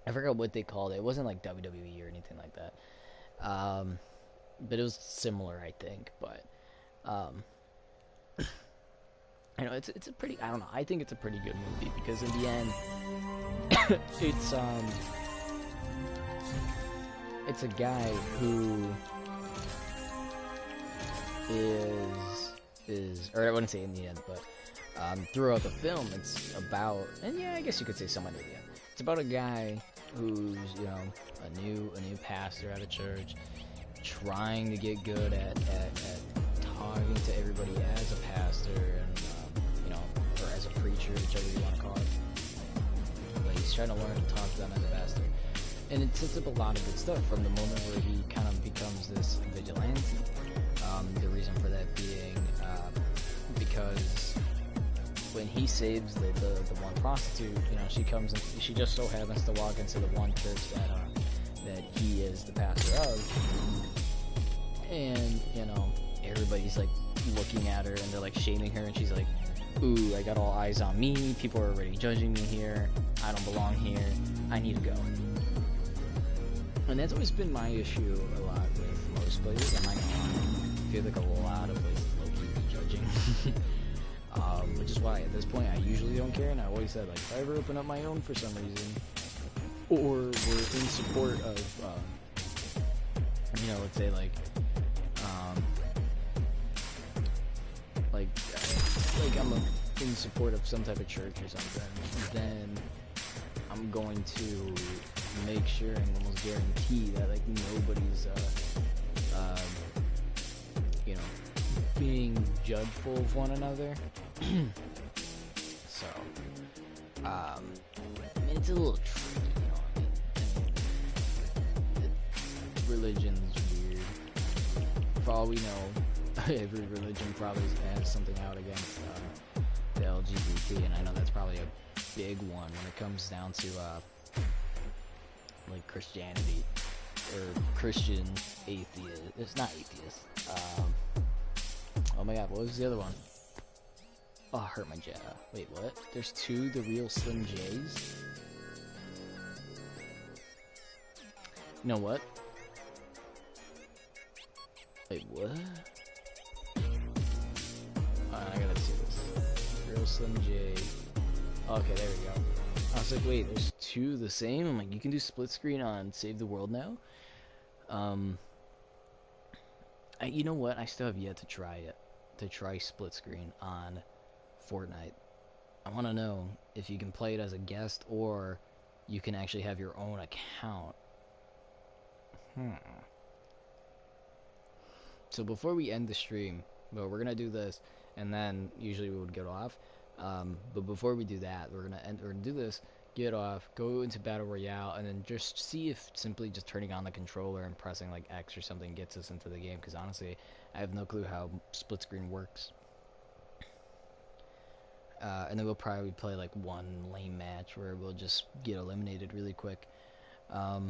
I forgot what they called it. It wasn't like WWE or anything like that. But it was similar, I think. But it's a pretty, I don't know. I think it's a pretty good movie because in the end, it's a guy who is, or I wouldn't say in the end, but throughout the film, it's about, and yeah, I guess you could say somewhat in the end. It's about a guy who's, a new pastor at a church, trying to get good at talking to everybody as a pastor, and or as a preacher, whichever you want to call it. But he's trying to learn to talk to them as a pastor, and it sets up a lot of good stuff from the moment where he kind of becomes this vigilante. The reason for that being because when he saves the one prostitute, she just so happens to walk into the one church that he is the pastor of, and everybody's like looking at her and they're like shaming her, and she's like, ooh, I got all eyes on me, people are already judging me here, I don't belong here, I need to go. And that's always been my issue a lot with most places. I feel like a lot of places low-key be judging. Which is why at this point I usually don't care, and I always said, like, if I ever open up my own for some reason, or we're in support of let's say like I'm in support of some type of church or something, then I'm going to make sure and almost guarantee that like nobody's being judgeful of one another. So I mean, it's a little tricky, religion's weird. For all we know, every religion probably has something out against the LGBT, and I know that's probably a big one when it comes down to like Christianity or Christian atheist. It's not atheist. Oh my god, what was the other one? Oh, I hurt my jaw. Wait, what? There's two The Real Slim J's? You know what? Wait, what? I gotta see this. Real Slim J. Okay, there we go. I was like, wait, there's two the same? I'm like, you can do split screen on Save the World now? You know what? I still have yet to try it. To try split screen on Fortnite. I want to know if you can play it as a guest or you can actually have your own account. So before we end the stream, well, we're gonna do this, and then usually we would get off. But before we do that, we're gonna do this, get off, go into Battle Royale, and then just see if simply just turning on the controller and pressing like X or something gets us into the game. Because honestly, I have no clue how split screen works. And then we'll probably play like one lame match where we'll just get eliminated really quick. I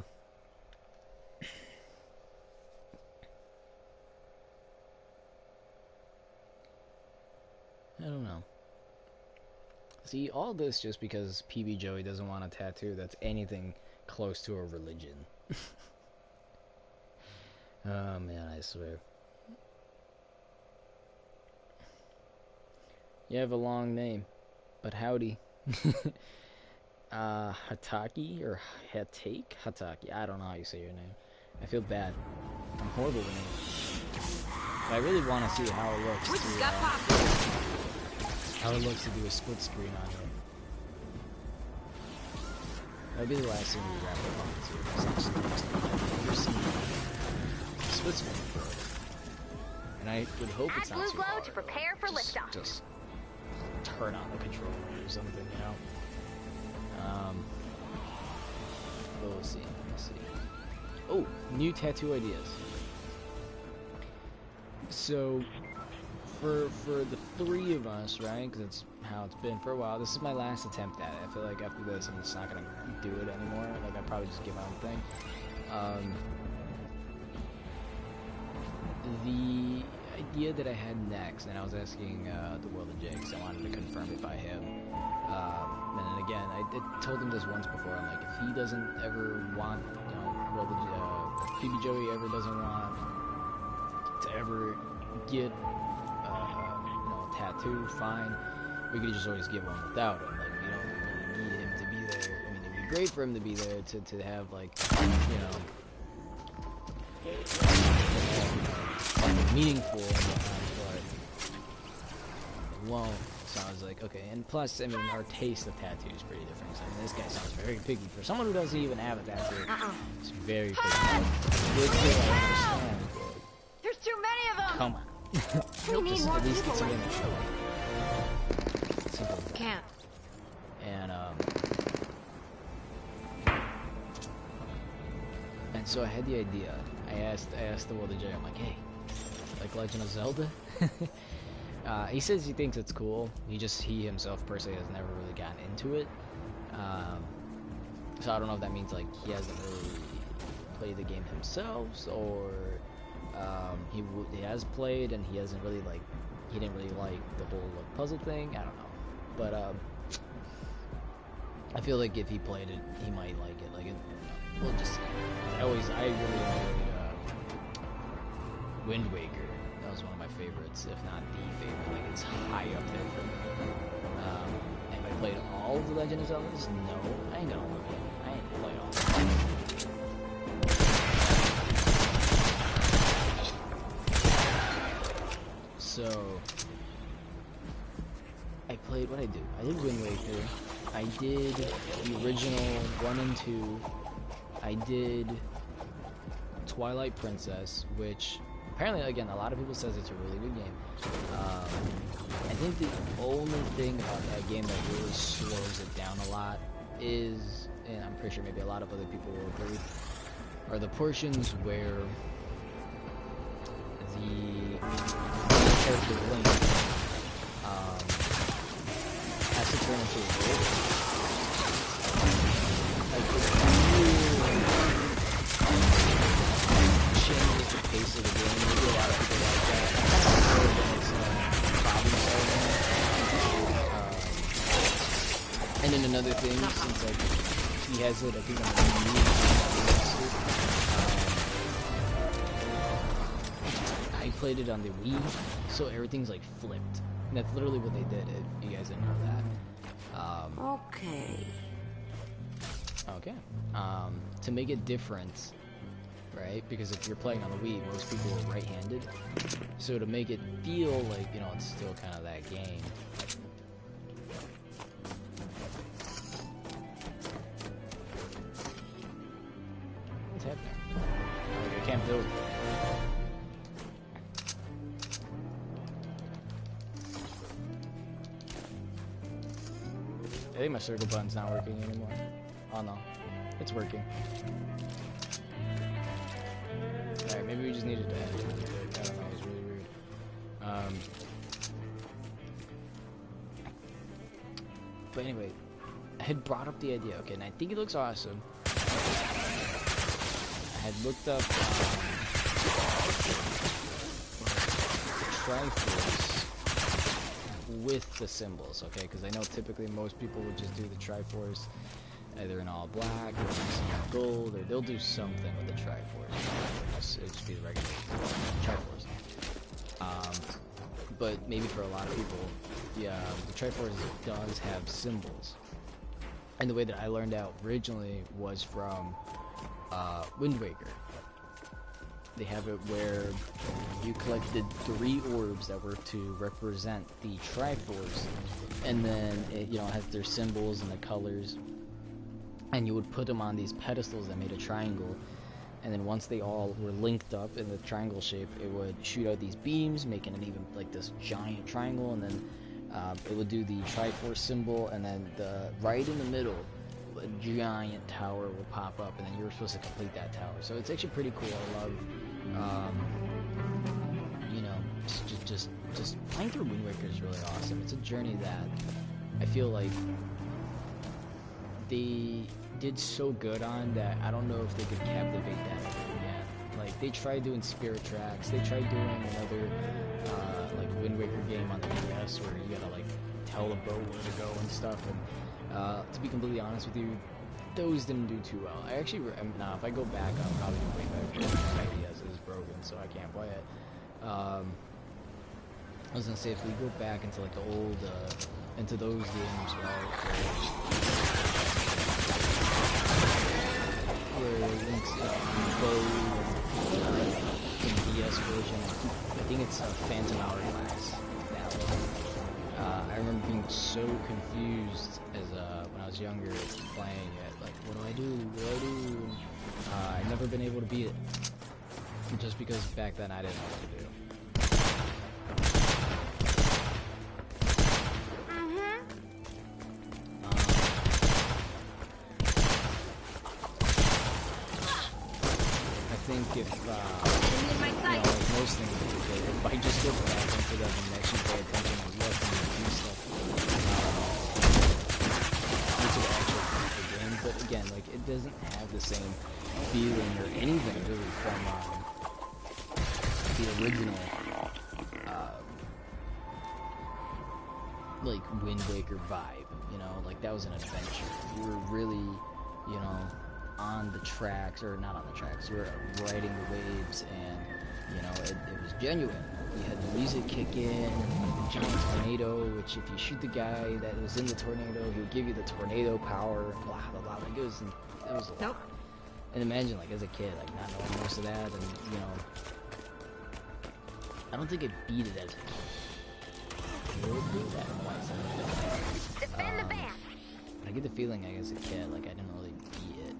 don't know. See, all this just because PB Joey doesn't want a tattoo that's anything close to a religion. Oh man, I swear. You have a long name, but howdy. Hataki or Hatake? Hataki. I don't know how you say your name. I feel bad. I'm horrible with names. But I really want to see how it looks to do a split screen on it. That'll be the last thing we wrap up on too. I've never seen a split screen before. And I would hope it's not too hard. To prepare for liftoff. Just turn on the controller or something, you know? But we'll see. Oh, new tattoo ideas. So, for the three of us, right? Because that's how it's been for a while. This is my last attempt at it. I feel like after this, I'm just not gonna do it anymore. Like, I'd probably just give my own thing. The idea that I had next, and I was asking the World of Jay, because I wanted to confirm it by him. And then again, I told him this once before. I'm like, if he doesn't ever want, you know, World of if PB Joey ever doesn't want to ever get, you know, a tattoo, fine. We could just always give one without him. Like, we don't really need him to be there. I mean, it'd be great for him to be there to have, like, you know, something meaningful, but it won't. So I was like, okay. And plus, I mean, our taste of tattoos is pretty different. So, I mean, this guy sounds very picky. For someone who doesn't even have a tattoo, it's very picky. Good thing I understand. There's too many of them. Come on. Just at least get some image. Simple as that. Can't. And so I had the idea. I asked the World of Jay, I'm like, hey, like Legend of Zelda? He says he thinks it's cool. He himself personally has never really gotten into it. So I don't know if that means like he hasn't really played the game himself, or he has played and he hasn't really he didn't really like the whole puzzle thing. I don't know, but I feel like if he played it, he might like it. We'll just see. I really enjoyed Wind Waker. That was one of my favorites, if not the favorite. Like, it's high up there for me. Have I played all of the Legend of Zeldas? No, I ain't gonna look at it. I ain't played all of them. So, I played, what I do? I did Wind Waker. I did the original 1 and 2. I did Twilight Princess, which apparently, again, a lot of people says it's a really good game. I think the only thing about that game that really slows it down a lot is, and I'm pretty sure maybe a lot of other people will agree, are the portions where the character Link has to turn into a wolf. Like, it really changes the pace of the game. Maybe a lot of people like that. I kind of feel that it's problem solving. And then another thing, since like he has it, I think on the Wii, I played it on the Wii, so everything's like flipped. And that's literally what they did. If you guys didn't know that. Okay. To make it different, right? Because if you're playing on the Wii, most people are right-handed. So to make it feel like, you know, it's still kind of that game. What's happening? I can't build. I think my circle button's not working anymore. Oh no, it's working. Alright, maybe we just needed to edit it really quick. I don't know, it was really weird. But anyway, I had brought up the idea, okay, and I think it looks awesome. I had looked up the Triforce with the symbols, okay, because I know typically most people would just do the Triforce either in all black or in gold, or they'll do something with the Triforce. It'd just be the regular Triforce. But maybe for a lot of people, yeah, the Triforce does have symbols. And the way that I learned out originally was from Wind Waker. They have it where you collected 3 orbs that were to represent the Triforce, and then it, you know, has their symbols and the colors, and you would put them on these pedestals that made a triangle, and then once they all were linked up in the triangle shape, it would shoot out these beams, making it even like this giant triangle, and then it would do the Triforce symbol, and then right in the middle, a giant tower would pop up, and then you were supposed to complete that tower. So it's actually pretty cool. I love, you know, just playing through Wind Waker is really awesome. It's a journey that I feel like they did so good on that I don't know if they could captivate that again. Like, they tried doing Spirit Tracks, they tried doing another like Wind Waker game on the DS where you gotta like tell the boat where to go and stuff, and to be completely honest with you, those didn't do too well. I actually, if I go back, I'll probably do way better because my DS is broken, so I can't play it. I was gonna say, if we go back into like the old, into those games, right, where Link's bow in the DS version, I think it's a Phantom Hourglass. That one. I remember being so confused as when I was younger playing it. Like, what do I do? What do I do? I've never been able to beat it, just because back then I didn't know what to do. I think if, you know, like most things that you do, if I just look back into them and actually pay attention and look and do stuff, into the actual game, but again, like, it doesn't have the same feeling or anything really from the original, like, Wind Waker vibe, you know, like, that was an adventure. You were really, you know, on the tracks, or not on the tracks, you were riding the waves, and, you know, it was genuine. You had the music kick in, and the giant tornado, which if you shoot the guy that was in the tornado, he would give you the tornado power, blah, blah, blah. Like, it was a lot. And imagine, like, as a kid, like, not knowing most of that, and, you know, I don't think I beat it as a kid. Defend the van. I get the feeling, like, as a kid, like, I didn't really beat it.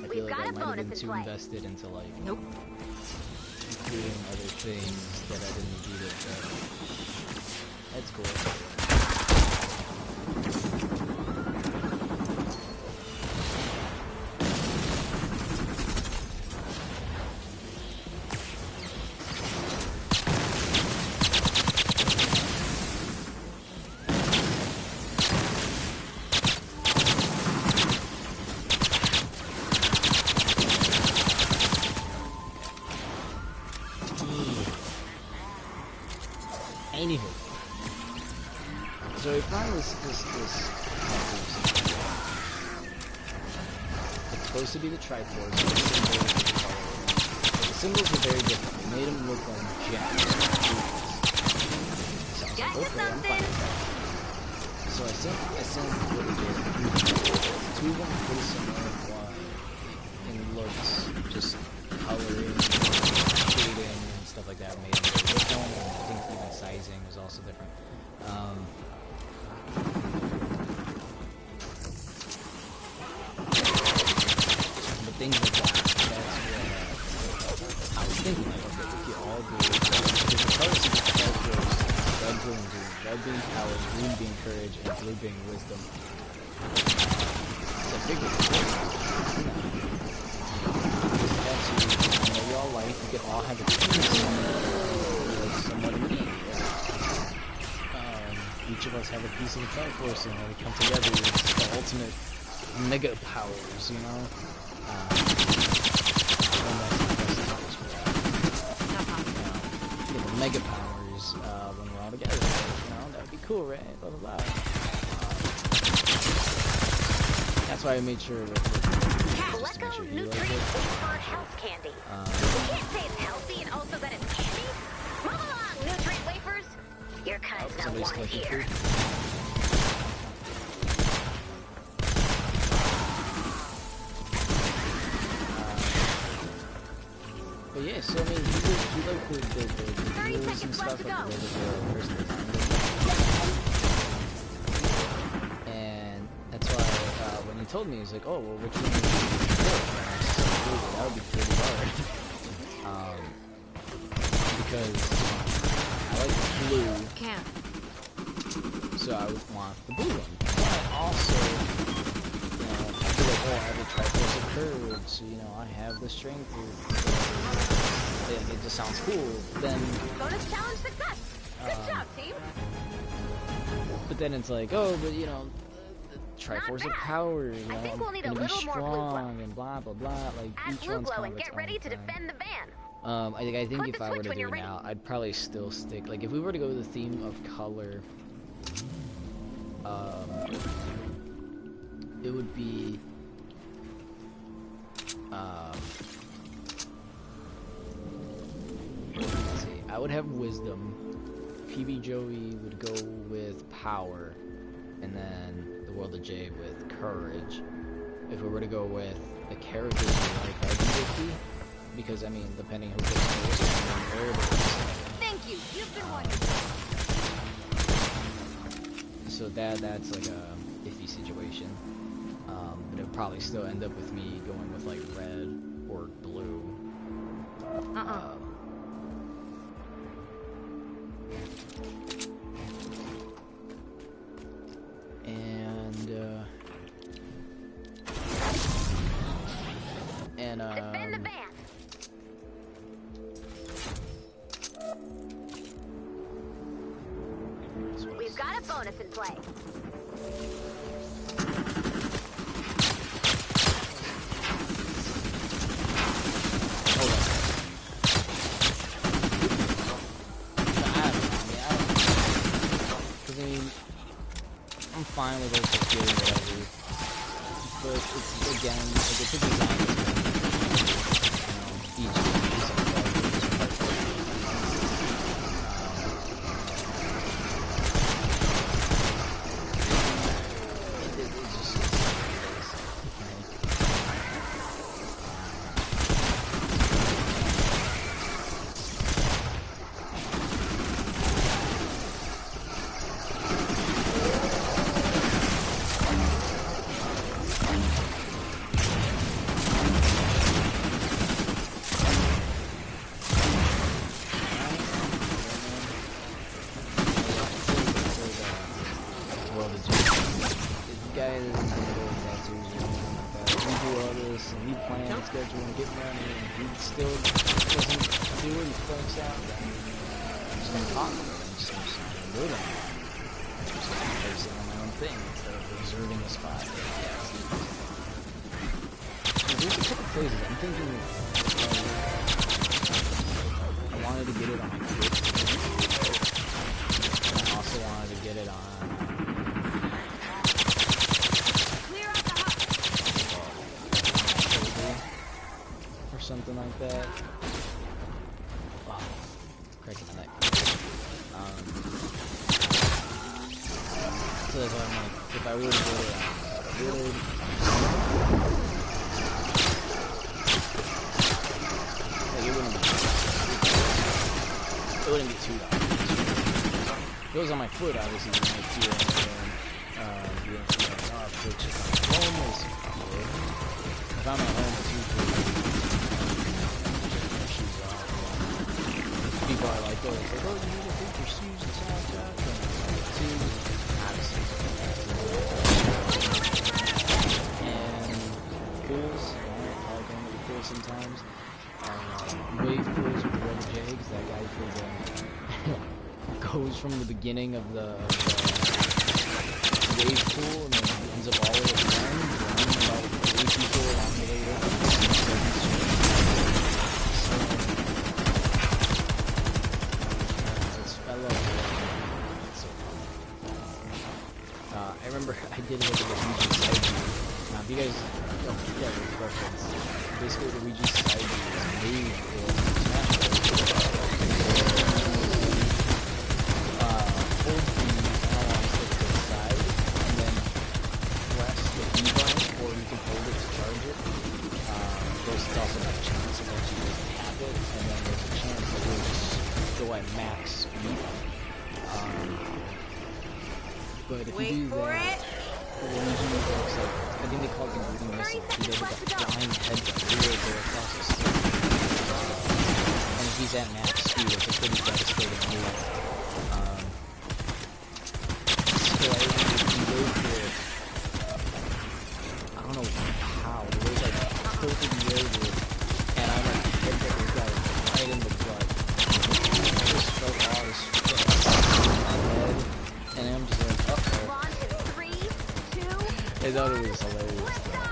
I feel like I might have been too invested into, like, doing other things that I didn't beat it, but that's cool. Anywho, so we found this it's supposed to be the Triforce. The symbols are very different. They made them look like gems. So I was like, okay, I'm fine with that. So I sent what it did. Two of them pretty similar, one in looks, just coloring, shading, and stuff like that made them very different. And I think even sizing was also different. But things like that, that's what I was thinking, like, okay, we could all do it. So the colors of the characters, red, blue, and green. Red being power, green being courage, and blue being wisdom. It's a big we all like, we could all have a team somewhat in the game. each of us have a piece of the Triforce, and we come together. It's the ultimate mega powers, you know. The mega powers when we're all together. You know, that would be cool, right? Blah blah blah. That's why I made sure. Blacko Nutrient Wafer Health Candy. You can't say it's healthy and also that it's candy. Move along, Nutrient Wafers. Your kind's not wanted here. But yeah, so I mean, you like the rules and stuff, like the person and that's why when he told me, he's like, oh, well, which one would you prefer? That would be pretty hard. Because I like blue. Can't. So I would want the blue one. But also, you know, I feel like, oh, I have a Triforce of Courage, so, you know, I have the strength it just sounds cool. Then bonus challenge success. Good job, team. But then it's like, oh, but you know, the Triforce of Power, you know, I think we'll need a gonna be little more blue strong glow. And blah blah blah. Like Add each blue one's glow kind and of its get ready own to thing. defend the van. I think Flip if the I were to switch when do you're it ready. now, I'd probably still stick. Like if we were to go with the theme of color, it would be let's see. I would have wisdom. PB Joey would go with power, and then the World of J with courage. If we were to go with the characters we like, I'd be because I mean, depending who gets Thank you. You've been wonderful. so that's like a iffy situation. But it would probably still end up with me going with like red or blue. Defend the van. We've got a bonus in play. Hold on. Because I mean, I'm fine with us just doing whatever. But it's again, like it's a design. Each piece of schedule and get money, and he still doesn't do it, he flakes out, then I'm just gonna talk to him, I'm just gonna do it. I'm just gonna face it on my own thing instead of reserving a spot. There's a couple phases. I'm thinking I wanted to get it on Twitch, and I also wanted to get it on something like that. Wow, cracking my neck. So that's why I'm like, if I were to go really, like it wouldn't be $2. If it was on my foot, obviously, it would make Twitch is on home is good. If I'm at home, it's usually people are like, oh, it's like, oh, you need to put your shoes and soundtrack, and it's like, obviously, and pools, I like going to the pool sometimes, wave pools with the rubber J, because that guy feels goes from the beginning of the wave pool and then ends up all the way at the end, running about 3 people along the way with I love it. It's so fun. I remember I did it with the Luigi side view. If you guys don't forget the reference, basically the Luigi side view is made in Smash Bros. Hold the analog stick to the side and then press the B button, or you can hold it to charge it. There's also a chance that you just tap it, and then there's a chance that you'll just go at max speed. But if you do that, Luigi looks like, I think they call it the green missile. He does like a flying head that will go across the screen. And if he's at max speed, it's a pretty devastating move. So I remember I don't know how, but it was like tilted me over, and I like hit the guy right in the butt. I just felt all this stress in my head, and I'm just like, uh-oh. I thought it was hilarious though.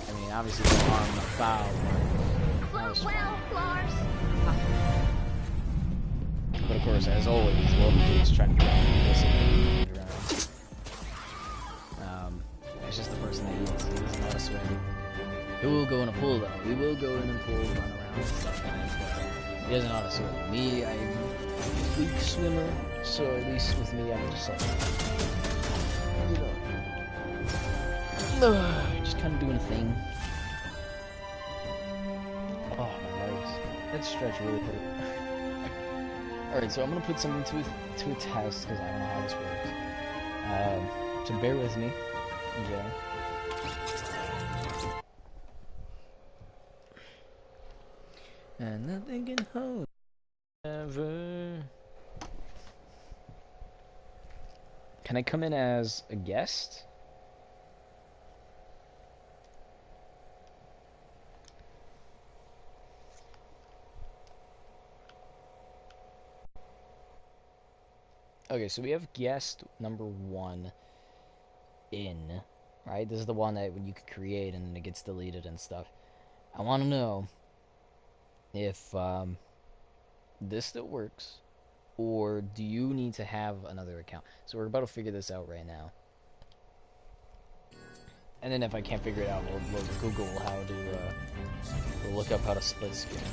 I mean, obviously the arm, the foul, but that was fun. But of course, as always, Loki's trying to get this around. It's just the person that he doesn't know how to swim. He will go in a pool though. We will go in a pool, run around and stuff, guys, but he doesn't know how to swim. Me, I'm a weak swimmer, so at least with me, I'm just like, just kind of doing a thing. Oh, my legs. That stretch really hurt. Alright, so I'm going to put something to a test, because I don't know how this works. So bear with me. Yeah. And nothing can hold ever. Can I come in as a guest? Okay, so we have guest number 1 in, right? This is the one that you could create and then it gets deleted and stuff. I want to know if this still works, or do you need to have another account? So we're about to figure this out right now. And then if I can't figure it out, we'll Google how to, we'll look up how to split screen.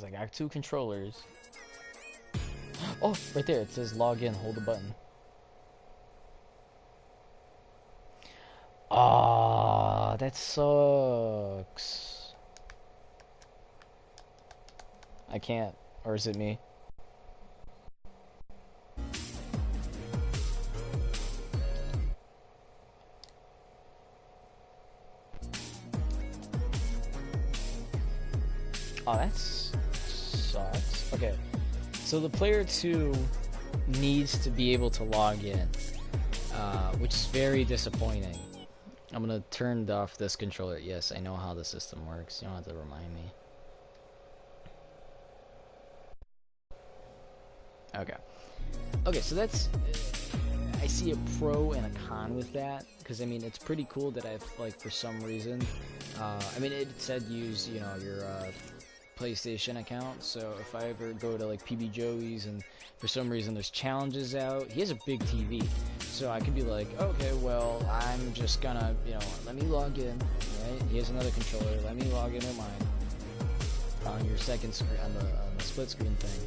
I got 2 controllers. Oh, right there, it says log in, hold the button. Ah, that sucks. I can't, or is it me? Oh, that's sucks. Okay, so the player 2 needs to be able to log in, which is very disappointing. I'm gonna turn off this controller. Yes, I know how the system works. You don't have to remind me. Okay, so that's... I see a pro and a con with that, because I mean, it's pretty cool that I've, like, for some reason, I mean, it said use, you know, your, PlayStation account, so if I ever go to like PB Joey's and for some reason there's challenges out, he has a big TV, so I could be like, okay, well, I'm just gonna, you know, let me log in, right? He has another controller, let me log in with mine on your second screen, on the split screen thing,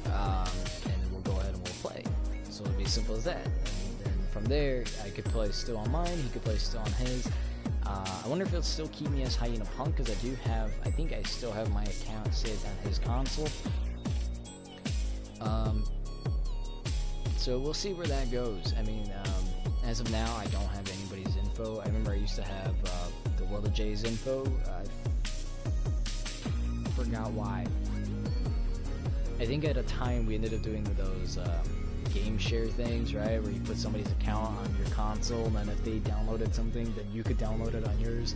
and we'll go ahead and we'll play. So it'll be as simple as that. And then from there, I could play still on mine, he could play still on his. I wonder if it'll still keep me as Hyena Punk, because I do have, I think I still have my account saved on his console. So we'll see where that goes. I mean, as of now, I don't have anybody's info. I remember I used to have the World of J's info. forgot why. I think at a time we ended up doing those game share things, right? Where you put somebody's account on your console, and then if they downloaded something, then you could download it on yours.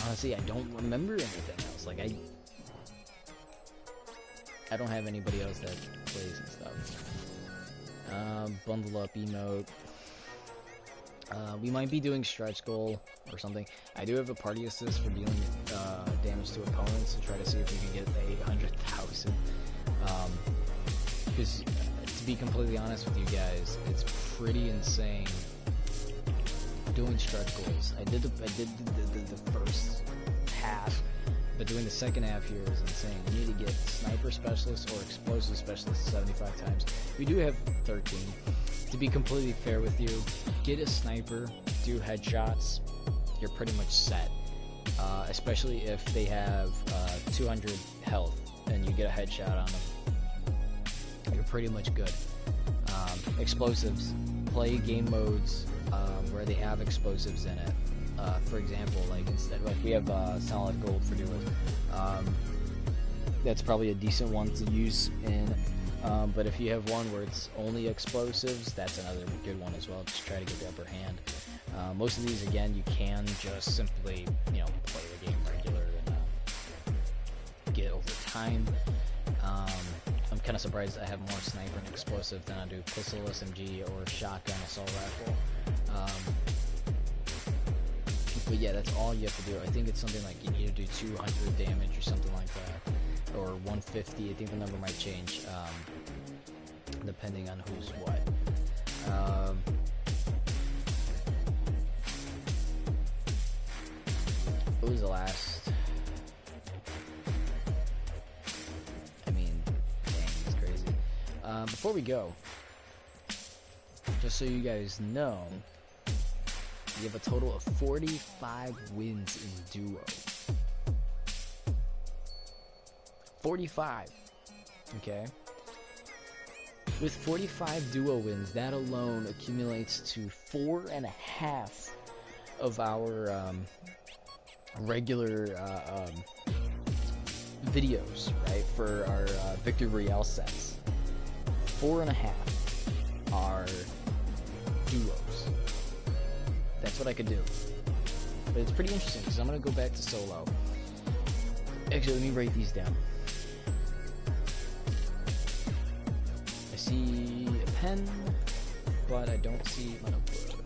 Honestly, I don't remember anything else. Like, I don't have anybody else that plays and stuff. Bundle up emote. We might be doing stretch goal or something. I do have a party assist for dealing damage to opponents to try to see if we can get the 800,000. Because to be completely honest with you guys, it's pretty insane doing stretch goals. I did the first half, but doing the second half here is insane. We need to get sniper specialist or explosive specialist 75 times. We do have 13. To be completely fair with you, get a sniper, do headshots, you're pretty much set. Especially if they have 200 health and you get a headshot on them, you're pretty much good. Explosives, play game modes where they have explosives in it. For example, like we have solid gold for duos. That's probably a decent one to use in. But if you have one where it's only explosives, that's another good one as well. Just try to get the upper hand. Most of these, again, you can just simply, play the game regular and get over time. I'm kind of surprised I have more sniper and explosive than I do pistol, SMG, or shotgun assault rifle. But yeah, that's all you have to do. I think it's something like you need to do 200 damage or something like that, or 150. I think the number might change depending on who's what. What was the last? I mean, dang, it's crazy. Before we go, just so you guys know, we have a total of 45 wins in duo. 45. Okay. With 45 duo wins, that alone accumulates to 4.5 of our regular videos, right? For our Victory Royale sets. 4.5 are duos. That's what I could do. But it's pretty interesting because I'm going to go back to solo. Actually, let me write these down. I see a pen, but I don't see my notebook.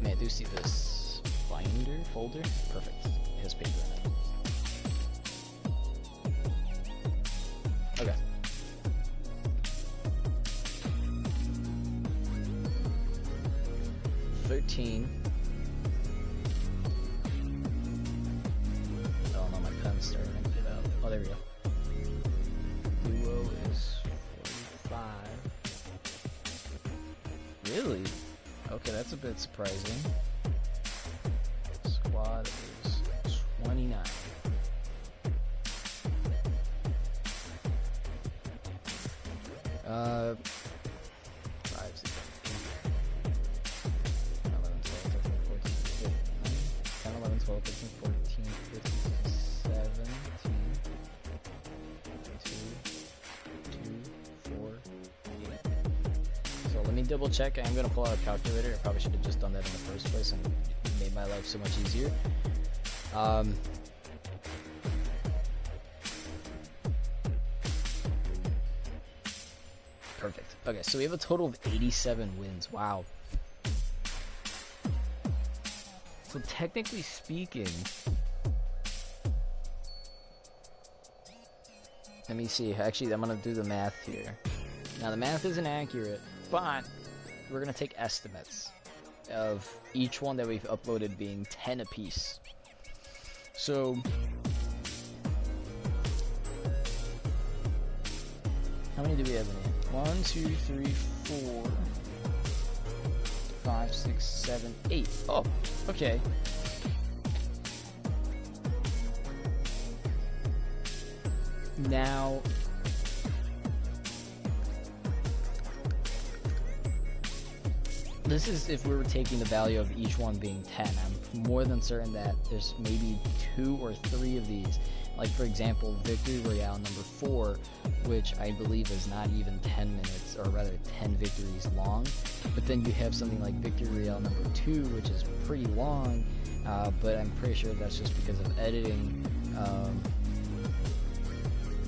Man, I do see this folder. Perfect. It has paper in it. Okay. Oh no, my pen's starting to get out. Oh, there we go. Duo is 45. Really? Okay, that's a bit surprising. Squad is 29. Double check. I'm gonna pull out a calculator. I probably should have just done that in the first place and made my life so much easier. Perfect. Okay, so we have a total of 87 wins. Wow. So technically speaking, let me see. Actually, I'm gonna do the math here. Now the math isn't accurate, but we're going to take estimates of each one that we've uploaded being 10 apiece. So, how many do we have in here? 1, 2, 3, 4, 5, 6, 7, 8. Oh, okay. Now, this is if we were taking the value of each one being 10. I'm more than certain that there's maybe 2 or 3 of these. Like, for example, Victory Royale number 4, which I believe is not even 10 minutes, or rather 10 victories long. But then you have something like Victory Royale number 2, which is pretty long, but I'm pretty sure that's just because of editing.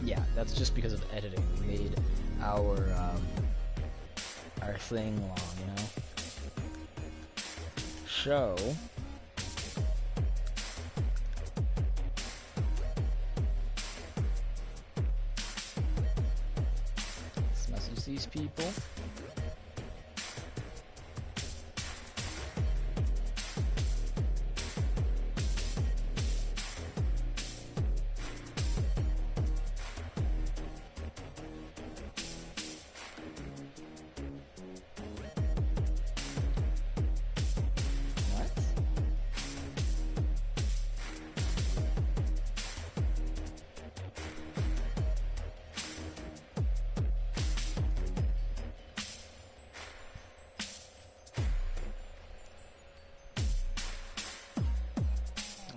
Yeah, that's just because of editing. We made our thing long, you know? So let's message these people.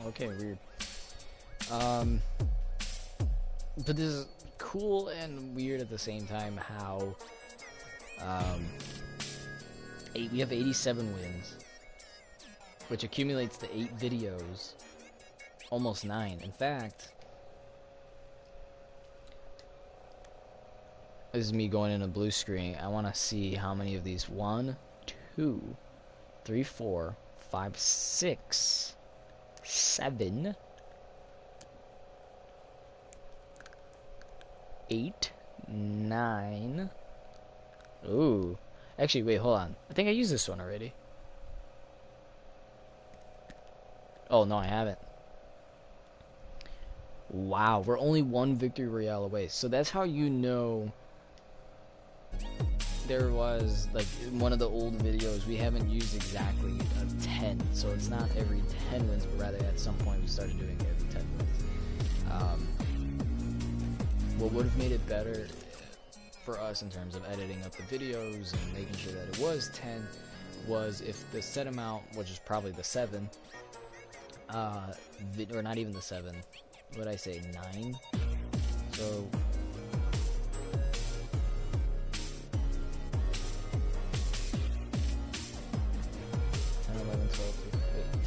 Okay, weird. But this is cool and weird at the same time how we have 87 wins, which accumulates to 8 videos, almost 9. In fact, this is me going in a blue screen. I want to see how many of these. 1, 2, 3, 4, 5, 6, 7, 8, 9. Ooh. Actually, wait, hold on. I think I used this one already. Oh, no, I haven't. Wow, we're only 1 Victory Royale away. So that's how you know there was, like, one of the old videos, we haven't used exactly a 10. So it's not every 10 wins, but rather at some point we started doing every 10 wins. What would have made it better for us in terms of editing up the videos and making sure that it was 10 was if the set amount, which is probably the 7, or not even the 7, what did I say, 9? So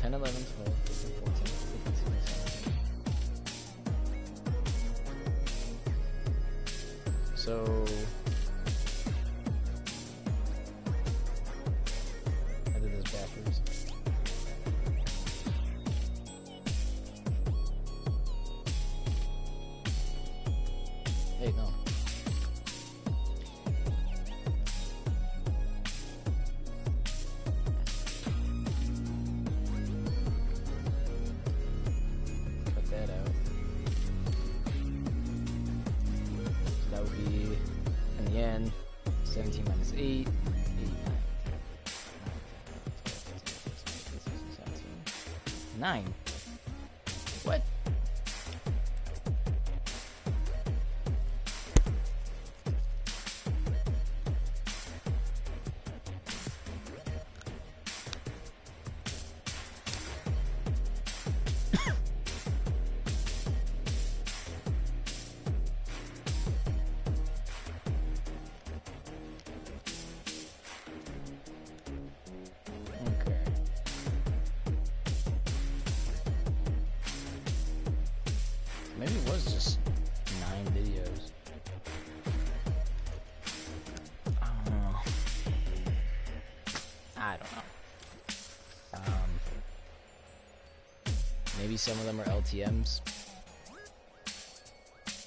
10, 11, 12, 13, 14, 15, 16, 17. So I did this backwards. Hey, no. Cut that out. So that would be, in the end, 17 minus 8, 8, 9. 9. What? Okay. Maybe it was just 9 videos. I don't know. Maybe some of them are LTMs.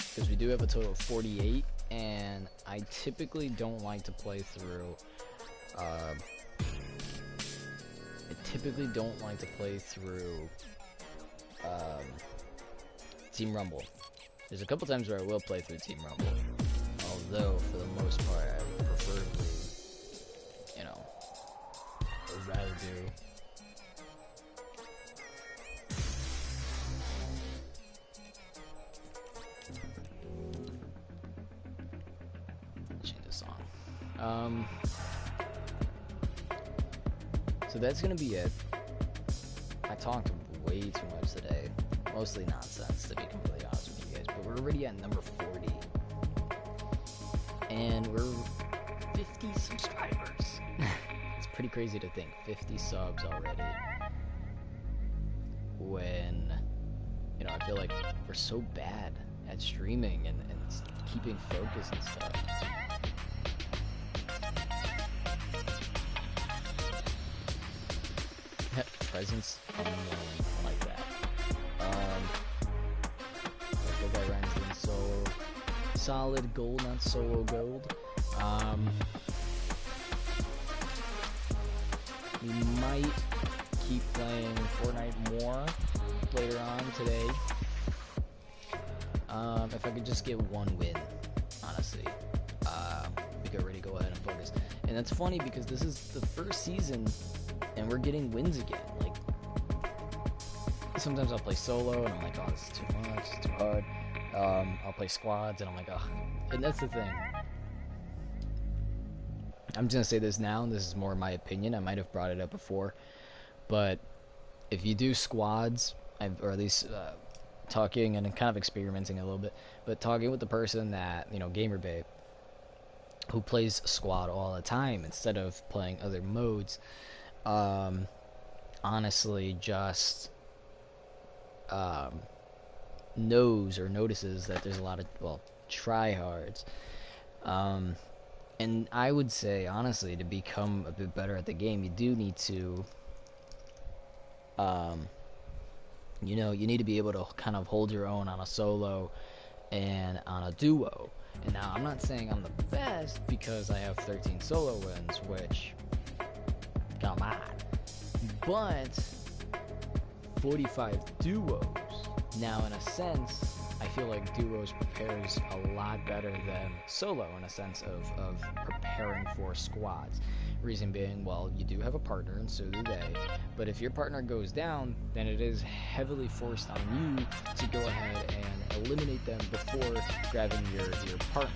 Because we do have a total of 48, and I typically don't like to play through Team Rumble. There's a couple times where I will play through Team Rumble, although for the most part I would preferably, you know, would rather do change the song. So that's gonna be it. I talked way too much today. Mostly nonsense, to be completely honest with you guys. But we're already at number 40. And we're 50 subscribers. It's pretty crazy to think 50 subs already. When, you know, I feel like we're so bad at streaming and keeping focus and stuff. Presence unknown, like that. The guy runs in solo. Solid gold, not solo gold. We might keep playing Fortnite more later on today. If I could just get one win, honestly, we could already go ahead and focus. And that's funny because this is the first season and we're getting wins again. Like, sometimes I'll play solo and I'm like, oh, this is too much, it's too hard. I'll play squads and I'm like, oh. And that's the thing. I'm just gonna say this now, and this is more my opinion. I might have brought it up before, but if you do squads, or at least talking and kind of experimenting a little bit, but talking with the person that, you know, Gamer Babe, who plays squad all the time instead of playing other modes, honestly just knows or notices that there's a lot of, well, tryhards. And I would say, honestly, to become a bit better at the game, you do need to, you know, you need to be able to kind of hold your own on a solo and on a duo. And now, I'm not saying I'm the best because I have 13 solo wins, which, come on. But 45 duos. Now, in a sense, I feel like duos prepares a lot better than solo in a sense of preparing for squads. Reason being, well, you do have a partner and so do they, but if your partner goes down, then it is heavily forced on you to go ahead and eliminate them before grabbing your partner.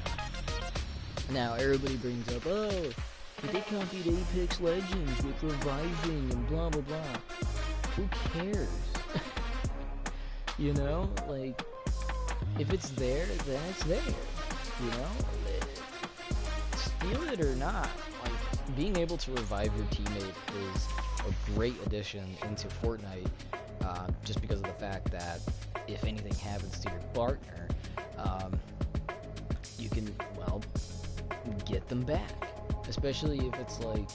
Now, everybody brings up, oh, but they copied Apex Legends with reviving and blah blah blah. Who cares? You know, like, if it's there, then it's there. You know, steal it or not. Like, being able to revive your teammate is a great addition into Fortnite, just because of the fact that if anything happens to your partner, you can, well, get them back. Especially if it's like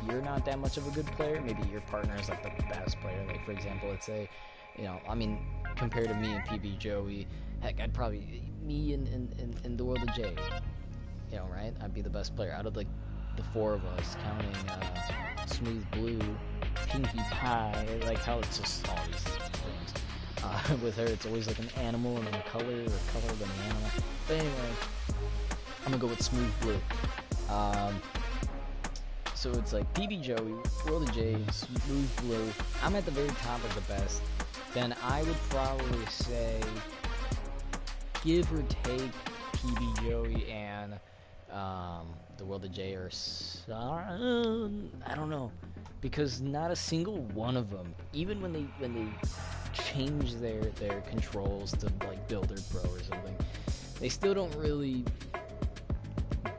you're not that much of a good player, maybe your partner is like the best player. Like, for example, let's say, you know, I mean, compared to me and PB Joey, heck, I'd probably, me and the world of Jay, you know, right? I'd be the best player out of like the four of us, counting Smooth Blue, Pinkie Pie, like how it's just all these things. With her, it's always like an animal and then a color, or color than an animal. But anyway, I'm gonna go with Smooth Blue. So it's like PB Joey, World of J, Smooth Blue. I'm at the very top of the best. Then I would probably say, give or take, PB Joey and the World of J are, I don't know, because not a single one of them, even when they change their controls to like Builder Pro or something, they still don't really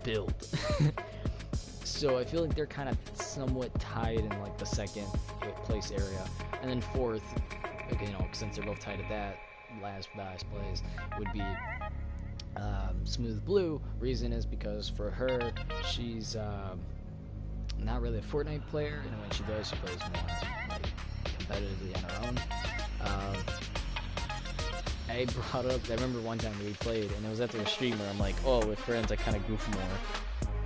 build. So I feel like they're kind of somewhat tied in like the second place area, and then fourth, you know, since they're both tied at that last place, would be Smooth Blue. Reason is because for her, she's not really a Fortnite player, and when she does, she plays more like competitively on her own. I brought up, I remember one time we played, and it was after a stream where I'm like, oh, with friends I kind of goof more.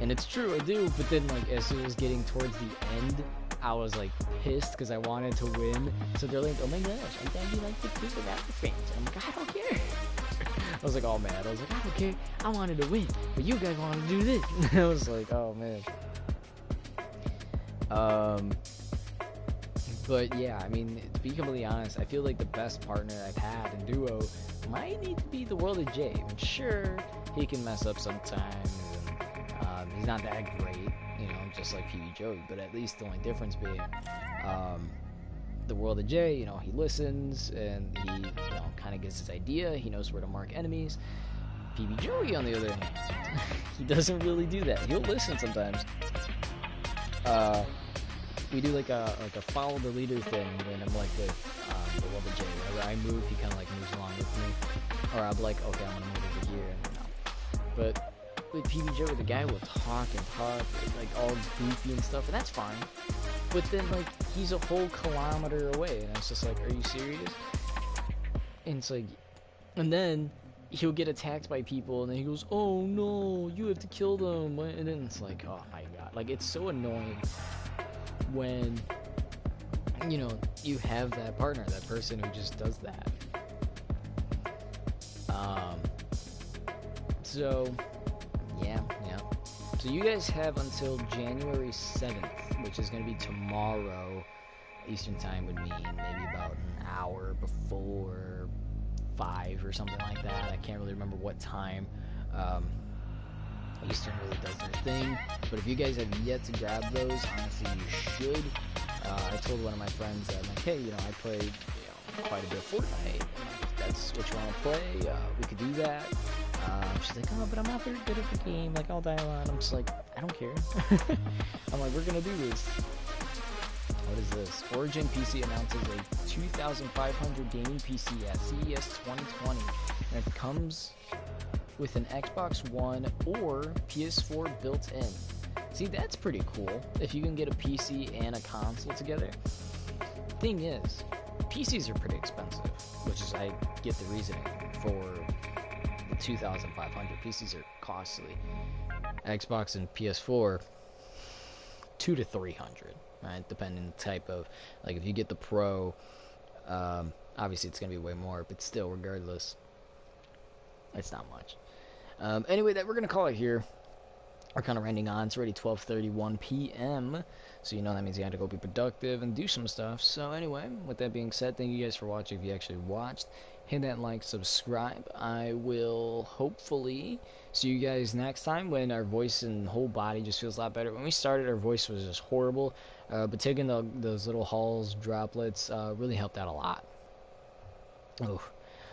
And it's true, I do, but then like as it was getting towards the end, I was like pissed because I wanted to win. So they're like, oh my gosh, I thought you like to goof around with friends. And I'm like, I don't care. I was like all mad. I was like, I don't care. I wanted to win, but you guys want to do this. And I was like, oh man. But yeah, I mean, to be completely honest, I feel like the best partner I've had in duo might need to be the World of J. I'm sure he can mess up sometimes, and he's not that great, you know, just like PB Joey, but at least the only difference being, the world of Jay, you know, he listens and he, you know, kind of gets his idea. He knows where to mark enemies. PB Joey, on the other hand, he doesn't really do that. He'll listen sometimes. We do like a follow the leader thing when I'm like with the world of Jay. Whenever I move, he kind of like moves along with me, or I'll be like, okay, I'm gonna move over here, and no. But with PB Joey, the guy will talk and talk, like all goofy and stuff, and that's fine. But then, like, he's a whole kilometer away, and it's just like, are you serious? And it's like, and then he'll get attacked by people, and then he goes, oh no, you have to kill them, and then it's like, oh my god, like, it's so annoying when, you know, you have that partner, that person who just does that. So, yeah. So you guys have until January 7th, which is going to be tomorrow, Eastern time would mean maybe about an hour before 5 or something like that. I can't really remember what time Eastern really does their thing. But if you guys have yet to grab those, honestly, you should. I told one of my friends that, like, hey, you know, I play, you know, quite a bit of Fortnite. If that's what you want to play, we could do that. She's like, oh, but I'm not very good at the game. Like, I'll die a lot. I'm just like, I don't care. I'm like, we're gonna do this. What is this? Origin PC announces a 2,500 gaming PC at CES 2020, and it comes with an Xbox One or PS4 built in. See, that's pretty cool. If you can get a PC and a console together. Thing is, PCs are pretty expensive, which is, I get the reasoning for the 2,500. PCs are costly. Xbox and PS4, 200 to 300, right? Depending on the type of, like, if you get the Pro, obviously it's gonna be way more, but still, regardless, it's not much. Anyway, that we're gonna call it here. We're kind of ending on. It's already 12:31 p.m. So, you know, that means you have to go be productive and do some stuff. So anyway, with that being said, thank you guys for watching. If you actually watched, hit that like, subscribe. I will hopefully see you guys next time when our voice and whole body just feels a lot better. When we started, our voice was just horrible. But taking those little Halls droplets really helped out a lot. Oh.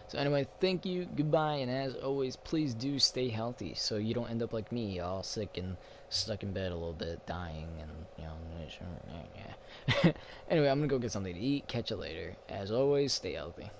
So anyway, thank you, goodbye, and as always, please do stay healthy so you don't end up like me, all sick and stuck in bed a little bit, dying, and, you know, yeah. Anyway, I'm gonna go get something to eat. Catch you later. As always, stay healthy.